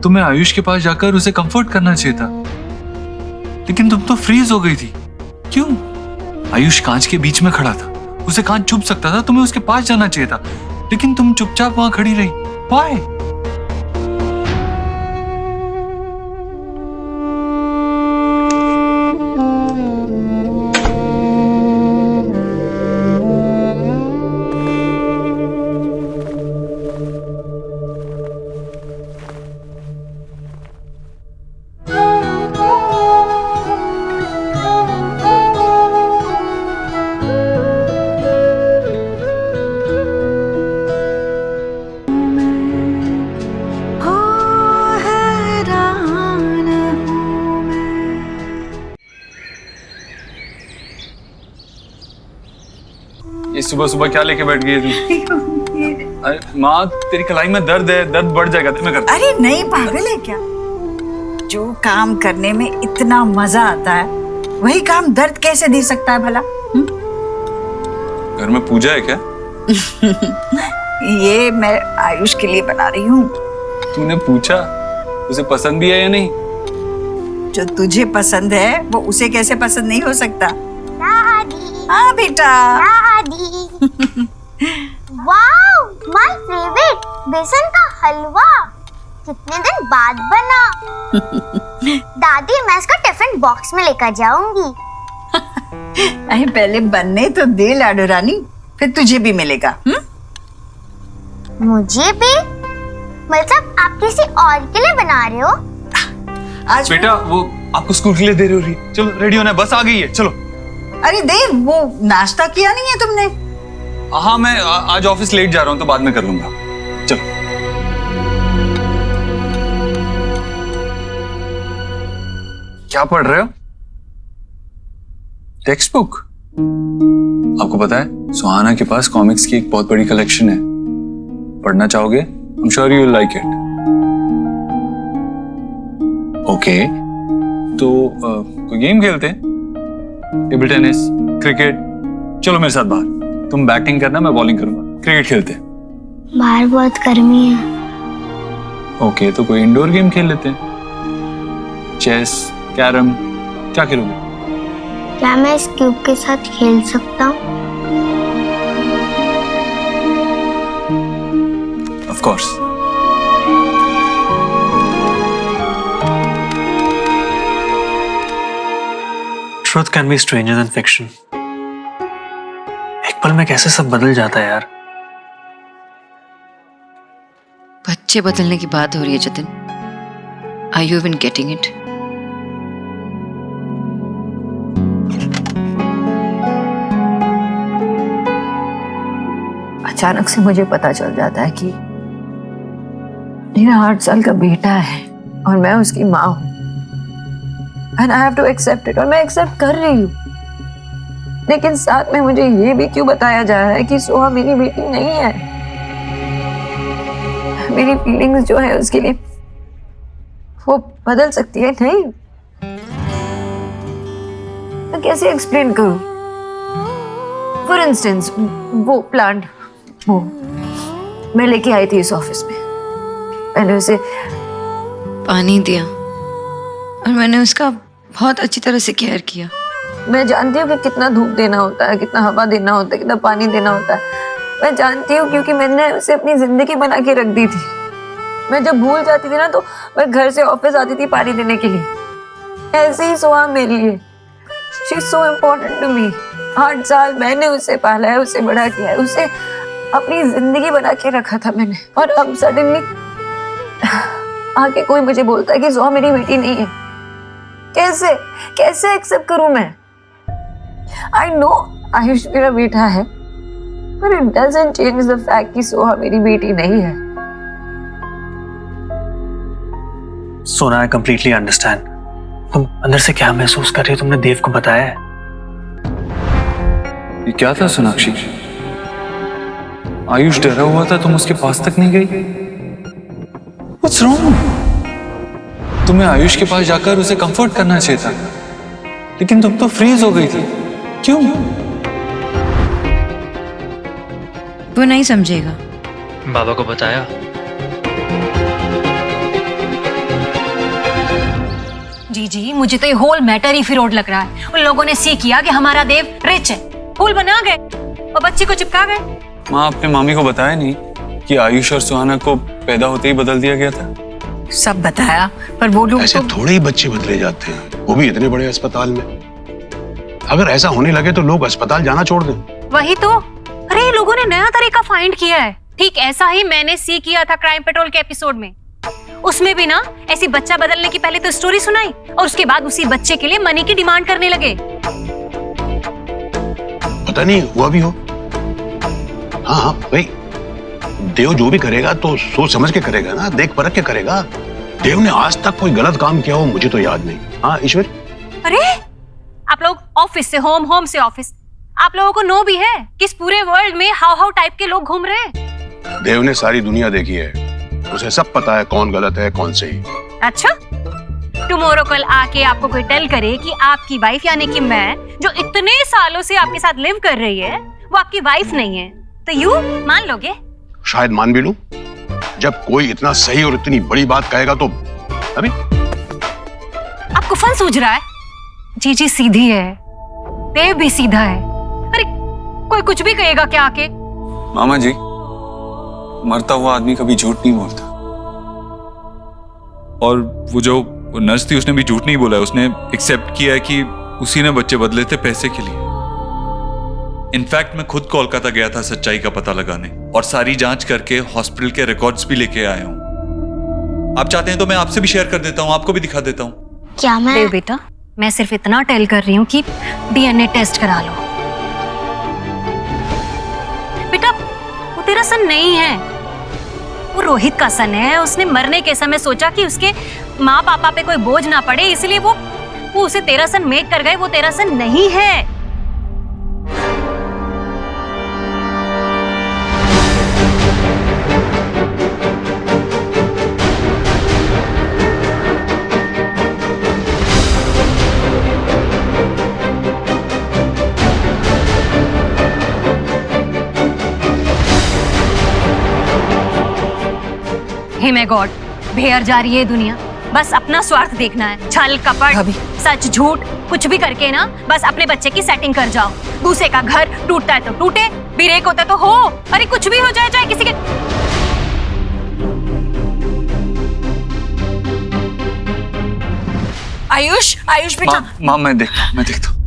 तुम्हें आयुष के पास जाकर उसे कंफर्ट करना चाहिए था, लेकिन तुम तो फ्रीज हो गई थी। क्यों? आयुष कांच के बीच में खड़ा था, उसे कांच चुभ सकता था, तुम्हें उसके पास जाना चाहिए था, लेकिन तुम चुपचाप वहां खड़ी रही। Why? ये सुबह सुबह क्या लेके बैठ गई तू? अरे माँ, तेरी कलाई में दर्द है, दर्द बढ़ जाएगा। मैं करता। अरे नहीं, पागल है क्या? जो काम करने में इतना मजा आता है वही काम दर्द कैसे दे सकता है भला? घर में पूजा है क्या? ये मैं आयुष के लिए बना रही हूँ। तूने पूछा उसे पसंद भी है या नहीं? जो तुझे पसंद है वो उसे कैसे पसंद नहीं हो सकता? दादी, हाँ बेटा। दादी। वाओ, माय फेवरेट, बेसन का हलवा। कितने दिन बाद बना। दादी, मैं इसका टिफिन बॉक्स में लेकर जाऊंगी। अरे पहले बनने तो दे लाडो रानी, फिर तुझे भी मिलेगा। मुझे भी? मतलब आप किसी और के लिए बना रहे हो? आज बेटा वो आपको स्कूल के लिए देर हो रही है, चलो रेडी होना है, बस आ गई है, चलो। अरे देव, वो नाश्ता किया नहीं है तुमने? हाँ, मैं आज ऑफिस लेट जा रहा हूँ तो बाद में कर लूंगा, चलो। क्या पढ़ रहे हो? Text book? आपको पता है सुहाना के पास कॉमिक्स की एक बहुत बड़ी कलेक्शन है, पढ़ना चाहोगे? I'm sure you will like it. Okay, तो कोई गेम खेलते हैं? Table tennis, cricket? चलो मेरे साथ बाहर, तुम बैटिंग करना, मैं बॉलिंग करूंगा। क्रिकेट खेलते हैं। बाहर बहुत गर्मी है। ओके, तो कोई इंडोर गेम खेल लेते हैं, चेस, कैरम, क्या खेलोगे? क्या मैं इस क्यूब के साथ खेल सकता हूँ? Of course. Truth can be stranger than fiction. एक पल में कैसे सब बदल जाता है यार। बच्चे बदलने की बात हो रही है Jatin. Are you even getting it? अचानक से मुझे पता चल जाता है कि मेरा 8 साल का बेटा है और मैं उसकी माँ हूं। And I have to accept it, और मैं एक्सेप्ट कर रही हूँ। लेकिन साथ में मुझे ये भी क्यों बताया जा रहा है कि सोहा मेरी बेटी नहीं है। मेरी फीलिंग्स जो है उसके लिए वो बदल सकती है। नहीं, मैं कैसे एक्सप्लेन करूं? फॉर इंस्टेंस वो प्लांट वो मैं लेके आई थी इस ऑफिस में, मैंने उसे पानी दिया और मैंने उसका बहुत अच्छी तरह से केयर किया। मैं जानती हूँ कि कितना धूप देना होता है, कितना हवा देना होता है, कितना पानी देना होता है। मैं जानती हूँ क्योंकि मैंने उसे अपनी जिंदगी बना के रख दी थी। मैं जब भूल जाती थी ना तो मैं घर से ऑफिस आती थी पानी देने के लिए। ऐसे ही सोहा मेरे लिए, she is so important to me. 8 साल मैंने उसे पाला है, उसे बड़ा किया है, उसे अपनी जिंदगी बना के रखा था मैंने। और अब सडनली आके कोई मुझे बोलता है कि सोहा मेरी बेटी नहीं है। कैसे कैसे एक्सेप्ट करूं मैं? आई नो आयुष मेरा बेटा है, but it doesn't change the fact कि सोहा मेरी बेटी नहीं है। सोना, आई कंप्लीटली अंडरस्टैंड। तुम अंदर से क्या महसूस कर रही हो? तुमने देव को बताया है? ये क्या था सोनाक्षी? आयुष डरा हुआ था, तुम उसके पास तक नहीं गई? What's wrong? तुम्हें आयुष के पास जाकर उसे कंफर्ट करना चाहिए था, लेकिन तुम तो फ्रीज हो गई थी। क्यों? वो नहीं समझेगा। बाबा को बताया? जी मुझे तो ये होल मैटर ही फिरोड लग रहा है। उन लोगों ने सी किया कि हमारा देव रिच है, फूल बना गए और बच्ची को चिपका गए। माँ, आपने मामी को बताया नहीं कि आयुष और सुहाना को पैदा होते ही बदल दिया गया था? सब बताया, पर वो लोग ऐसे थोड़े ही बच्चे बदले जाते हैं, वो भी इतने बड़े अस्पताल में। अगर ऐसा होने लगे तो लोग अस्पताल जाना छोड़ दें। वही तो, अरे ये लोगों ने नया तरीका फाइंड किया है। ठीक ऐसा ही मैंने सी किया था क्राइम पेट्रोल के एपिसोड में। उसमें भी ना ऐसी बच्चा बदलने की पहले तो स्टोरी सुनाई और उसके बाद उसी बच्चे के लिए मनी की डिमांड करने लगे। पता नहीं हुआ भी हो। हाँ भाई, देव जो भी करेगा तो सोच समझ के करेगा ना, देख परख के करेगा। देव ने आज तक कोई गलत काम किया हो मुझे तो याद नहीं। हाँ ईश्वर? अरे आप लोग ऑफिस से होम, होम से ऑफिस, आप लोगों को नो भी है कि इस पूरे वर्ल्ड में हाउ टाइप के लोग घूम रहे हैं। देव ने सारी दुनिया देखी है, उसे सब पता है कौन गलत है कौन सही। अच्छा, टुमारो कल आके आपको कोई टेल करे कि आपकी वाइफ यानी कि मैं, जो इतने सालों से आपके साथ लिव कर रही है, वो आपकी वाइफ नहीं है, तो यू मान लोगे? शायद मान भी लूं। जब कोई इतना सही और इतनी बड़ी बात कहेगा तो अभी आपको फन सूझ रहा है? जी सीधी है, देव भी सीधा है। अरे कोई कुछ भी कहेगा क्या आके? मामा जी, मरता हुआ आदमी कभी झूठ नहीं बोलता। और वो जो नर्स थी उसने भी झूठ नहीं बोला है, उसने एक्सेप्ट किया है कि उसी ने बच्चे बदले थे पैसे के लिए। इनफैक्ट मैं खुद कोलकाता गया था सच्चाई का पता लगाने और सारी जांच करके हॉस्पिटल के रिकॉर्ड्स भी लेके आया हूँ। आप चाहते हैं तो मैं आपसे भी शेयर कर देता हूँ, आपको भी दिखा देता हूँ। क्या मैं? देव बेटा, मैं सिर्फ इतना टेल कर रही हूँ कि डीएनए टेस्ट करा लो। बेटा वो तेरा सन नहीं है, वो रोहित का सन है। उसने मरने के समय सोचा कि उसके माँ पापा पे कोई बोझ ना पड़े, इसलिए वो उसे तेरा सन मेक कर गए। वो तेरा सन नहीं है। हे मैं गॉड, भेड़ जा रही है दुनिया। बस अपना स्वार्थ देखना है, छल कपट सच झूठ कुछ भी करके ना बस अपने बच्चे की सेटिंग कर जाओ। दूसरे का घर टूटता है तो टूटे, ब्रेक होता है तो हो, अरे कुछ भी हो जाए, चाहे किसी के। आयुष बेटा। माँ मैं देखता हूँ।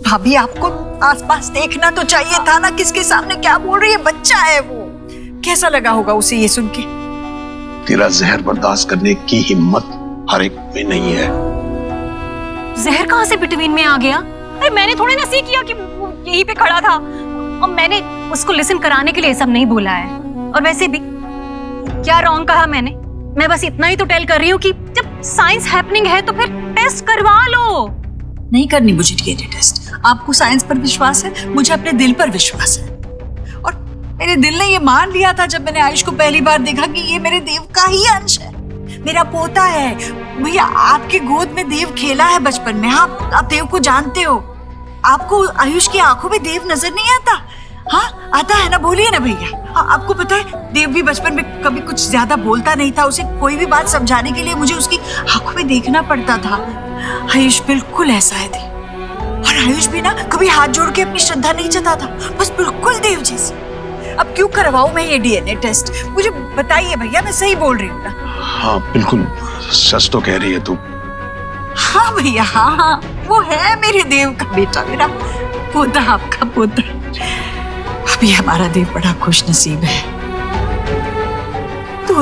भाभी आपको आसपास देखना तो चाहिए था ना, किसके सामने क्या बोल रही है, बच्चा है वो। कैसा लगा होगा उसे ये सुन के? तेरा जहर बर्दाश्त करने की हिम्मत हर एक में नहीं है। जहर कहाँ से बिटवीन में आ गया? अरे मैंने थोड़ी ना सी किया कि वो यहीं पे खड़ा था, और मैंने उसको लिसन कराने के लिए सब नहीं बोला है। और वैसे भी क्या रॉन्ग कहा मैंने? मैं बस इतना ही तो टेल कर रही हूँ कि जब साइंस हैपनिंग है तो फिर टेस्ट करवा लो। नहीं करनी मुझे डीएनए टेस्ट। आपको साइंस पर विश्वास है, मुझे अपने दिल पर विश्वास है। और मेरे दिल ने ये मान लिया था जब मैंने आयुष को पहली बार देखा कि ये मेरे देव का ही अंश है, मेरा पोता है। भैया आपके गोद में देव खेला है बचपन में, आप देव को जानते हो। आपको आयुष की आंखों में देव नजर नहीं आता? हाँ आता है ना, बोलिए ना भैया। आपको पता है देव भी बचपन में कभी कुछ ज्यादा बोलता नहीं था, उसे कोई भी बात समझाने के लिए मुझे उसकी आंखों में देखना पड़ता था। आयुष बिल्कुल ऐसा है देव, और आयुष भी ना कभी हाथ जोड़ के अपनी श्रद्धा नहीं जताता, बस बिल्कुल देव जैसे। अब क्यों करवाऊं मैं ये डीएनए टेस्ट? मुझे बताइए भैया, मैं सही बोल रही हूँ ना? हाँ बिल्कुल सच तो कह रही है तू। हाँ भैया हाँ, वो है मेरे देव का बेटा, मेरा पोता, आपका पोता। अभी हमारा देव बड़ा खुश नसीब है,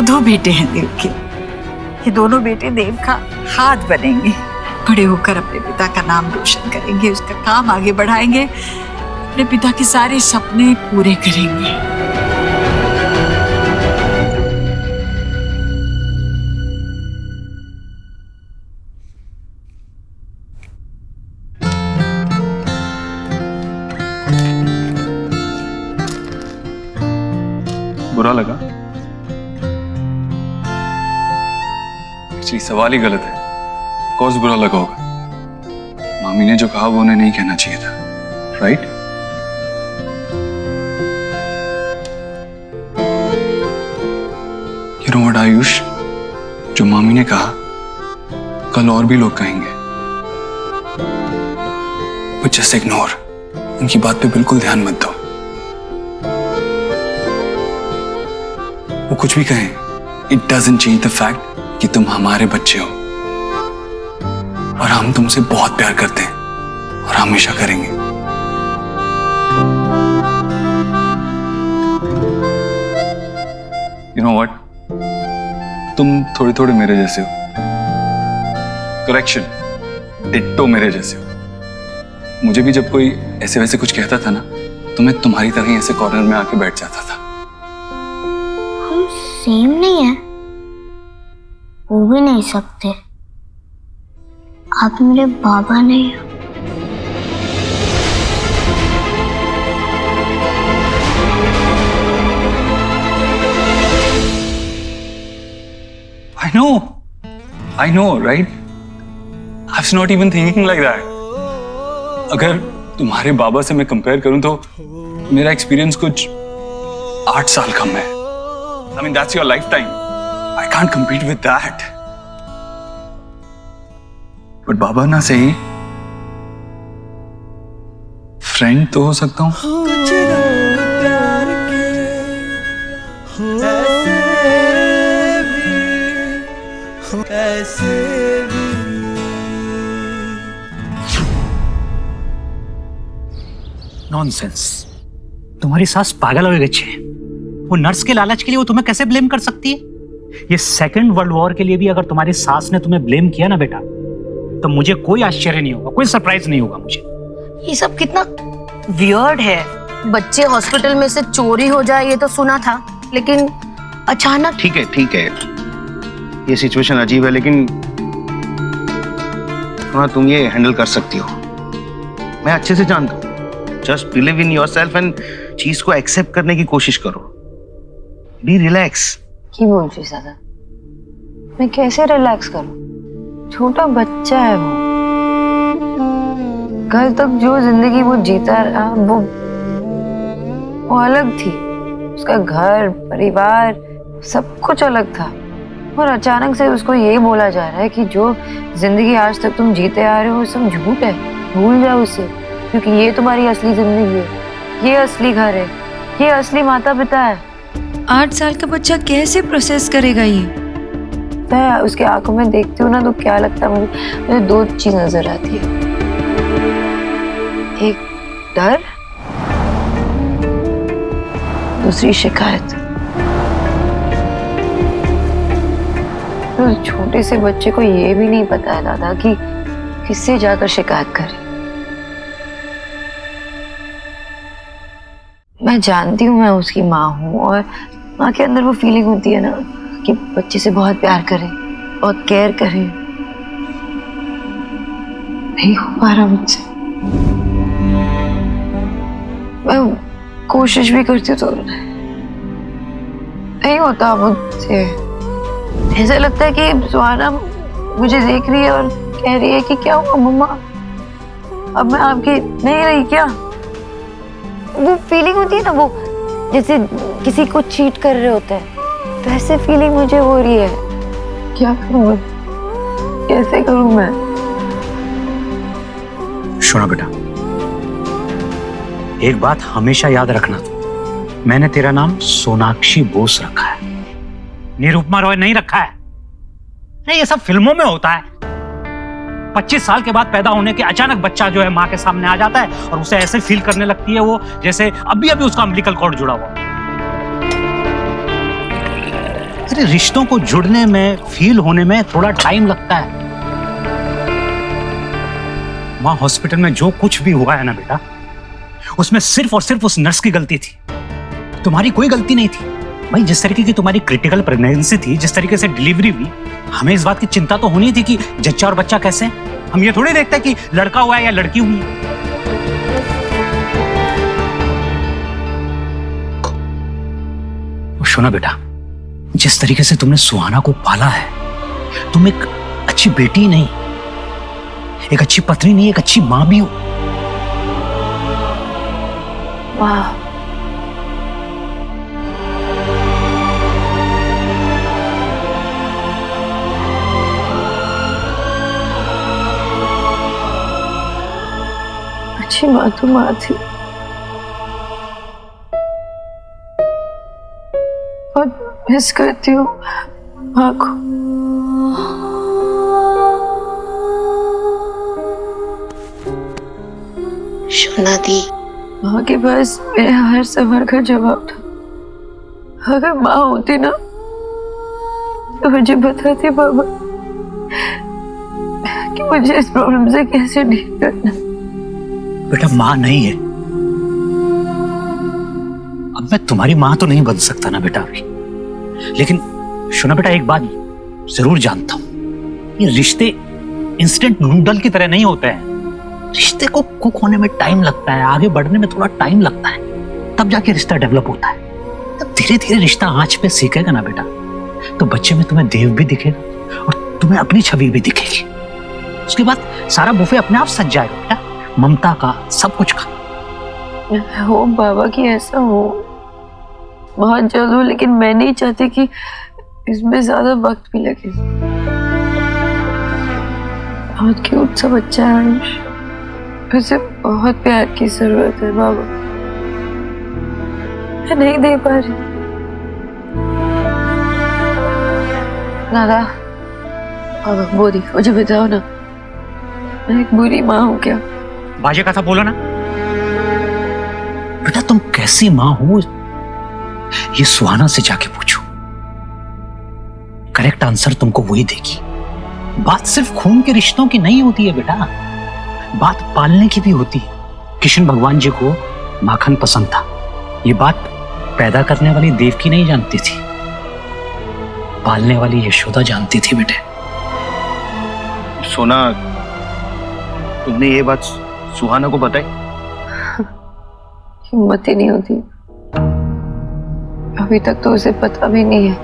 दो बेटे हैं देव के। ये दोनों बेटे देव का हाथ बनेंगे, बड़े होकर अपने पिता का नाम रोशन करेंगे, उसका काम आगे बढ़ाएंगे, अपने पिता के सारे सपने पूरे करेंगे। बुरा लगा? जी सवाल ही गलत है। कौन बुरा लगा होगा? मामी ने जो कहा वो उन्हें नहीं कहना चाहिए था, राइट? नो व्हाट आयुष, जो मामी ने कहा कल और भी लोग कहेंगे, बट जस्ट इग्नोर, उनकी बात पे बिल्कुल ध्यान मत दो। वो कुछ भी कहें, it doesn't change the fact कि तुम हमारे बच्चे हो और हम तुमसे बहुत प्यार करते हैं और हमेशा करेंगे। यू नो व्हाट, तुम थोड़े थोड़े मेरे जैसे हो, करेक्शन, डिट्टो मेरे जैसे हो। मुझे भी जब कोई ऐसे वैसे कुछ कहता था ना, तो मैं तुम्हारी तरह ही ऐसे कॉर्नर में आके बैठ जाता था। हम सेम नहीं है, हो भी नहीं सकते। आप मेरे बाबा नहीं हो। I know, right? I was not even thinking like that. अगर तुम्हारे बाबा से मैं कंपेयर करूं तो मेरा एक्सपीरियंस कुछ 8 साल कम है। I mean, that's your lifetime. I can't compete with that. But बाबा ना सही, फ्रेंड तो हो सकता हूं। नॉनसेंस। तुम्हारी सास पागल हो गई है। वो नर्स के लालच के लिए वो तुम्हें कैसे ब्लेम कर सकती है? ये सेकंड वर्ल्ड वॉर के लिए भी अगर तुम्हारी सास ने तुम्हें ब्लेम किया ना बेटा, तो मुझे कोई आश्चर्य नहीं होगा, कोई सरप्राइज नहीं होगा मुझे। ये सब कितना वियर्ड है। बच्चे हॉस्पिटल में से चोरी हो जाए ये तो सुना था, लेकिन अचानक। ठीक है, ये सिचुएशन अजीब है, लेकिन तुम ये हैंडल कर सकती हो। मैं अच्छे से जानता हूँ। Just believe in yourself and चीज को एक्सेप्ट करने की कोशिश करो। Be relax. की बोल रही दादा? मैं कैसे रिलैक्स करूं? छोटा बच्चा है वो। कल तक जो जिंदगी वो जीता रहा वो अलग थी। उसका घर, परिवार, सब कुछ अलग था। और अचानक से उसको ये बोला जा रहा है कि जो जिंदगी आज तक तुम जीते आ रहे हो वो सब झूठ है, भूल जाओ उसे, क्योंकि ये तुम्हारी असली जिंदगी है, ये असली घर है, ये असली माता पिता है। 8 साल का बच्चा कैसे प्रोसेस करेगा ये? मैं उसके आंखों में देखती हूँ ना तो क्या लगता है मुझे 2 चीज नजर आती है। एक डर, दूसरी शिकायत। तो छोटे से बच्चे को ये भी नहीं पता है दादा कि किससे जाकर शिकायत करे। मैं जानती हूँ मैं उसकी माँ हूँ, और माँ के अंदर वो फीलिंग होती है ना कि बच्चे से बहुत प्यार करे, बहुत केयर करे। नहीं हो पा रहा मुझसे। मैं कोशिश भी करती हूँ तो नहीं होता मुझसे। ऐसा लगता है कि सुहाना मुझे देख रही है और कह रही है कि क्या हुआ मम्मा, अब मैं आपकी नहीं रही क्या? वो फीलिंग होती है ना, वो जैसे किसी को चीट कर रहे होते हैं, तो ऐसे फीलिंग मुझे हो रही है। क्या करूं, कैसे करूं मैं? सुना बेटा, एक बात हमेशा याद रखना, मैंने तेरा नाम सोनाक्षी बोस रखा है, निरुपमा रॉय नहीं रखा है। नहीं, ये सब फिल्मों में होता है। 25 साल के बाद पैदा होने के अचानक बच्चा जो है माँ के सामने आ जाता है और उसे ऐसे फील करने लगती है वो जैसे अभी अभी उसका अम्बिलिकल कॉर्ड जुड़ा हुआ। अरे रिश्तों को जुड़ने में, फील होने में थोड़ा टाइम लगता है। वहां हॉस्पिटल में जो कुछ भी हुआ है ना बेटा, उसमें सिर्फ और सिर्फ उस नर्स की गलती थी, तुम्हारी कोई गलती नहीं थी। भाई जिस तरीके की तुम्हारी क्रिटिकल प्रेगनेंसी थी, जिस तरीके से डिलीवरी हुई, हमें इस बात की चिंता तो होनी थी कि जच्चा और बच्चा कैसे हैं। हम ये थोड़ी देखते कि लड़का हुआ है या लड़की हुई है। सुना बेटा, जिस तरीके से तुमने सुहाना को पाला है, तुम एक अच्छी बेटी नहीं, एक अच्छी पत्नी नहीं, एक अच्छी मां भी हो। अच्छी माँ तो माँ थी, बहुत मिस करती हूँ माँ को। शोना दी, माँ के पास मेरे हर सवाल का जवाब था। अगर माँ होती ना तो मुझे बताती बाबा कि मुझे इस प्रॉब्लम से कैसे डील करना। बेटा माँ नहीं है, अब मैं तुम्हारी माँ तो नहीं बन सकता ना बेटा अभी, लेकिन सुना बेटा एक बात जरूर जानता हूं, ये रिश्ते इंस्टेंट नूडल की तरह नहीं होते हैं। रिश्ते को कुक होने में टाइम लगता है, आगे बढ़ने में थोड़ा टाइम लगता है, तब जाके रिश्ता डेवलप होता है। तब धीरे धीरे रिश्ता आंच पे सीखेगा ना बेटा, तो बच्चे में तुम्हें देव भी दिखेगा और तुम्हें अपनी छवि भी दिखेगी। उसके बाद सारा बुफे अपने आप सज जाएगा बेटा, ममता का, सब कुछ का। हो बाबा कि ऐसा हो, बहुत जल्द हो, लेकिन मैं नहीं चाहती कि इसमें ज्यादा वक्त भी लगे। बहुत क्यूट सा बच्चा है आयुष, उसे बहुत प्यार की जरूरत है बाबा, मैं नहीं दे पा रही। दादा बाबा बोली मुझे बताओ ना, मैं एक बुरी माँ हूँ क्या? बाजे का था बोलो ना बेटा, तुम कैसी माँ हो ये सुहाना से जाके पूछो, करेक्ट आंसर तुमको वही देगी। बात सिर्फ खून के रिश्तों की नहीं होती है बेटा, बात पालने की भी होती है। कृष्ण भगवान जी को माखन पसंद था, ये बात पैदा करने वाली देवकी नहीं जानती थी, पालने वाली यशोदा जानती थी बेटे। सोना, तुमने ये बात सुहाना को बताई? हिम्मत ही नहीं होती, अभी तक तो उसे पता भी नहीं है,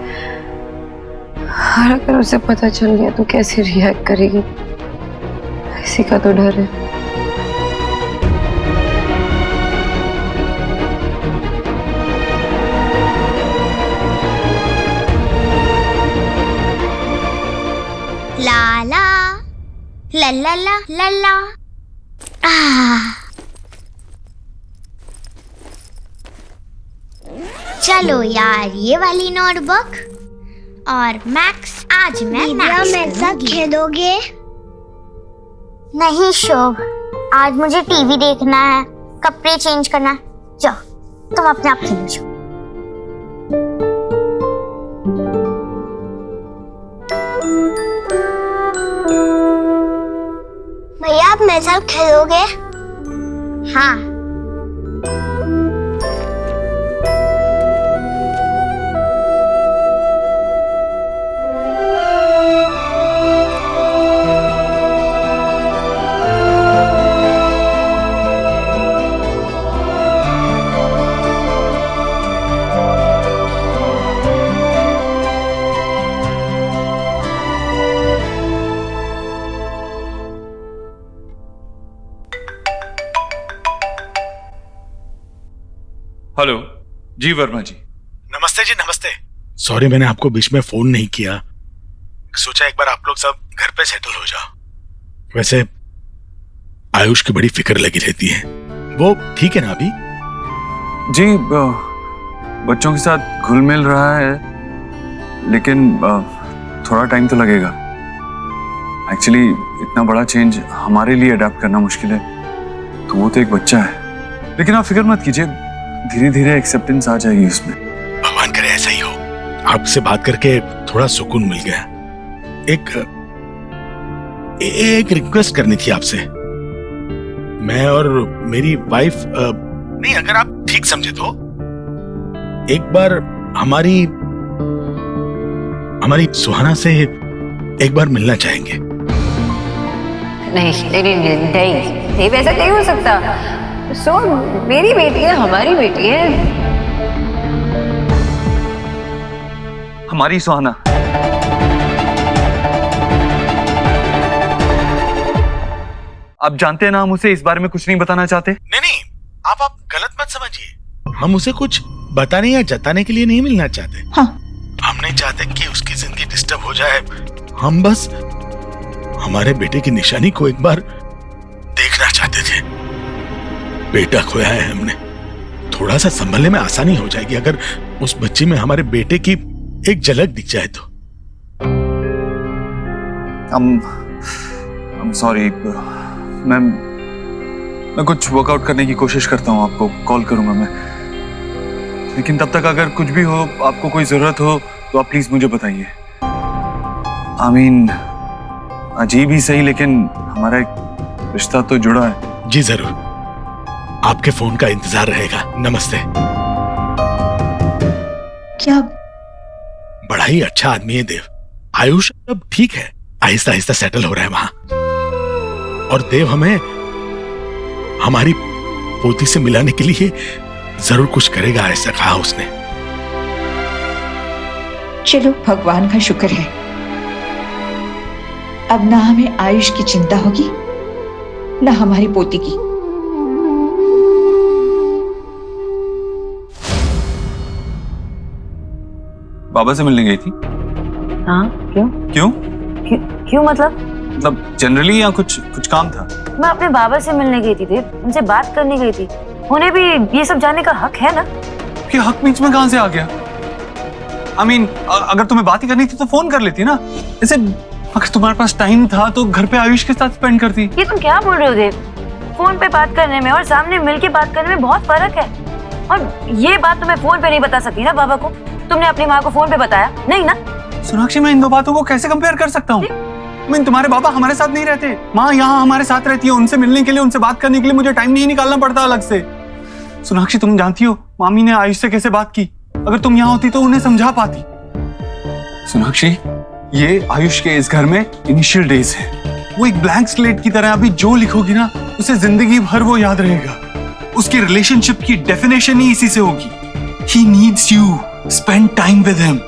और अगर उसे पता चल गया तो कैसे रिएक्ट करेगी, इसी का तो डर है। ला ला ला ला ला ला ला। चलो यार, ये वाली नोटबुक और मैक्स आज मैं मेरे साथ खेलोगे? नहीं शोभ, आज मुझे टीवी देखना है, कपड़े चेंज करना है। जाओ तुम अपने आप खेलो जाओ। भैया आप मेरे साथ खेलोगे? हाँ। हेलो जी वर्मा जी। नमस्ते जी, नमस्ते। सॉरी मैंने आपको बीच में फोन नहीं किया, सोचा एक बार आप लोग सब घर पे सेटल हो जाओ। वैसे आयुष की बड़ी फिक्र लगी रहती है, वो ठीक है ना अभी? जी बच्चों के साथ घुल मिल रहा है, लेकिन थोड़ा टाइम तो लगेगा। एक्चुअली इतना बड़ा चेंज हमारे लिए अडेप्ट करना मुश्किल है, तो वो तो एक बच्चा है। लेकिन आप फिक्र मत कीजिए, धीरे धीरे एक्सेप्टेंस आ जाएगी उसमें। भगवान करे ऐसा ही हो। आपसे बात करके थोड़ा सुकून मिल गया। एक रिक्वेस्ट करनी थी आपसे। मैं और मेरी वाइफ, नहीं अगर आप ठीक समझे तो एक बार हमारी सुहाना से एक बार मिलना चाहेंगे। नहीं, वैसा नहीं हो सकता। सो मेरी बेटी है, हमारी बेटी है। हमारी सुहाना। आप जानते हैं ना, हम उसे इस बारे में कुछ नहीं बताना चाहते। नहीं, आप गलत मत समझिए। हम उसे कुछ बताने या जताने के लिए नहीं मिलना चाहते। हाँ। हम नहीं चाहते कि उसकी जिंदगी डिस्टर्ब हो जाए। हम बस हमारे बेटे की निशानी को एक बार देखना चाहते थे। बेटा खोया है हमने, थोड़ा सा संभलने में आसानी हो जाएगी अगर उस बच्ची में हमारे बेटे की एक झलक दिख जाए तो। I'm sorry, मैं कुछ वर्कआउट करने की कोशिश करता हूँ, आपको कॉल करूंगा मैं। लेकिन तब तक अगर कुछ भी हो, आपको कोई जरूरत हो तो आप प्लीज मुझे बताइए। अजीब ही सही, लेकिन हमारा एक रिश्ता तो जुड़ा है। जी जरूर, आपके फोन का इंतजार रहेगा। नमस्ते। क्या? बड़ा ही अच्छा आदमी है देव। आयुष अब ठीक है, आहिस्ता आहिस्ता सेटल हो रहा है वहां। और देव हमें हमारी पोती से मिलाने के लिए जरूर कुछ करेगा, ऐसा कहा उसने। चलो भगवान का शुक्र है, अब ना हमें आयुष की चिंता होगी ना हमारी पोती की। बाबा से मिलने गई थी? हाँ, क्यों? क्यों क्यों मतलब? जनरली या कुछ काम था? मैं अपने बाबा से मिलने गई थी देव, उनसे बात करने गई थी। उन्हें भी ये सब जानने का हक है ना? कि हक बीच में कहां से आ गया? अगर तुम्हें बात ही करनी थी तो फोन कर लेती ना। जैसे अगर तुम्हारे पास टाइम था तो घर पे आयुष के साथ स्पेंड करती। ये तुम क्या बोल रहे हो देव? फोन पे बात करने में और सामने मिलके बात करने में बहुत फर्क है। और ये बात तुम्हें फोन पे नहीं बता सकती ना बाबा को? तुमने अपनी माँ को फोन पे बताया नहीं ना? सोनाक्षी, मैं इन दो बातों को कैसे कंपेयर कर सकता हूँ? तुम्हारे पापा हमारे साथ नहीं रहते, माँ यहाँ हमारे साथ रहती है। उनसे मिलने के लिए, उनसे बात करने के लिए मुझे टाइम नहीं निकालना पड़ता अलग से। सोनाक्षी, तुम जानती हो मामी ने आयुष से कैसे बात की? अगर तुम यहाँ होती तो उन्हें समझा पाती। सोनाक्षी, ये आयुष के इस घर में इनिशियल डेज है। वो एक ब्लैंक स्लेट की तरह, अभी जो लिखोगी ना उसे जिंदगी भर वो याद रहेगा। उसकी रिलेशनशिप की डेफिनेशन ही इसी से होगी। He needs you. Spend time with him.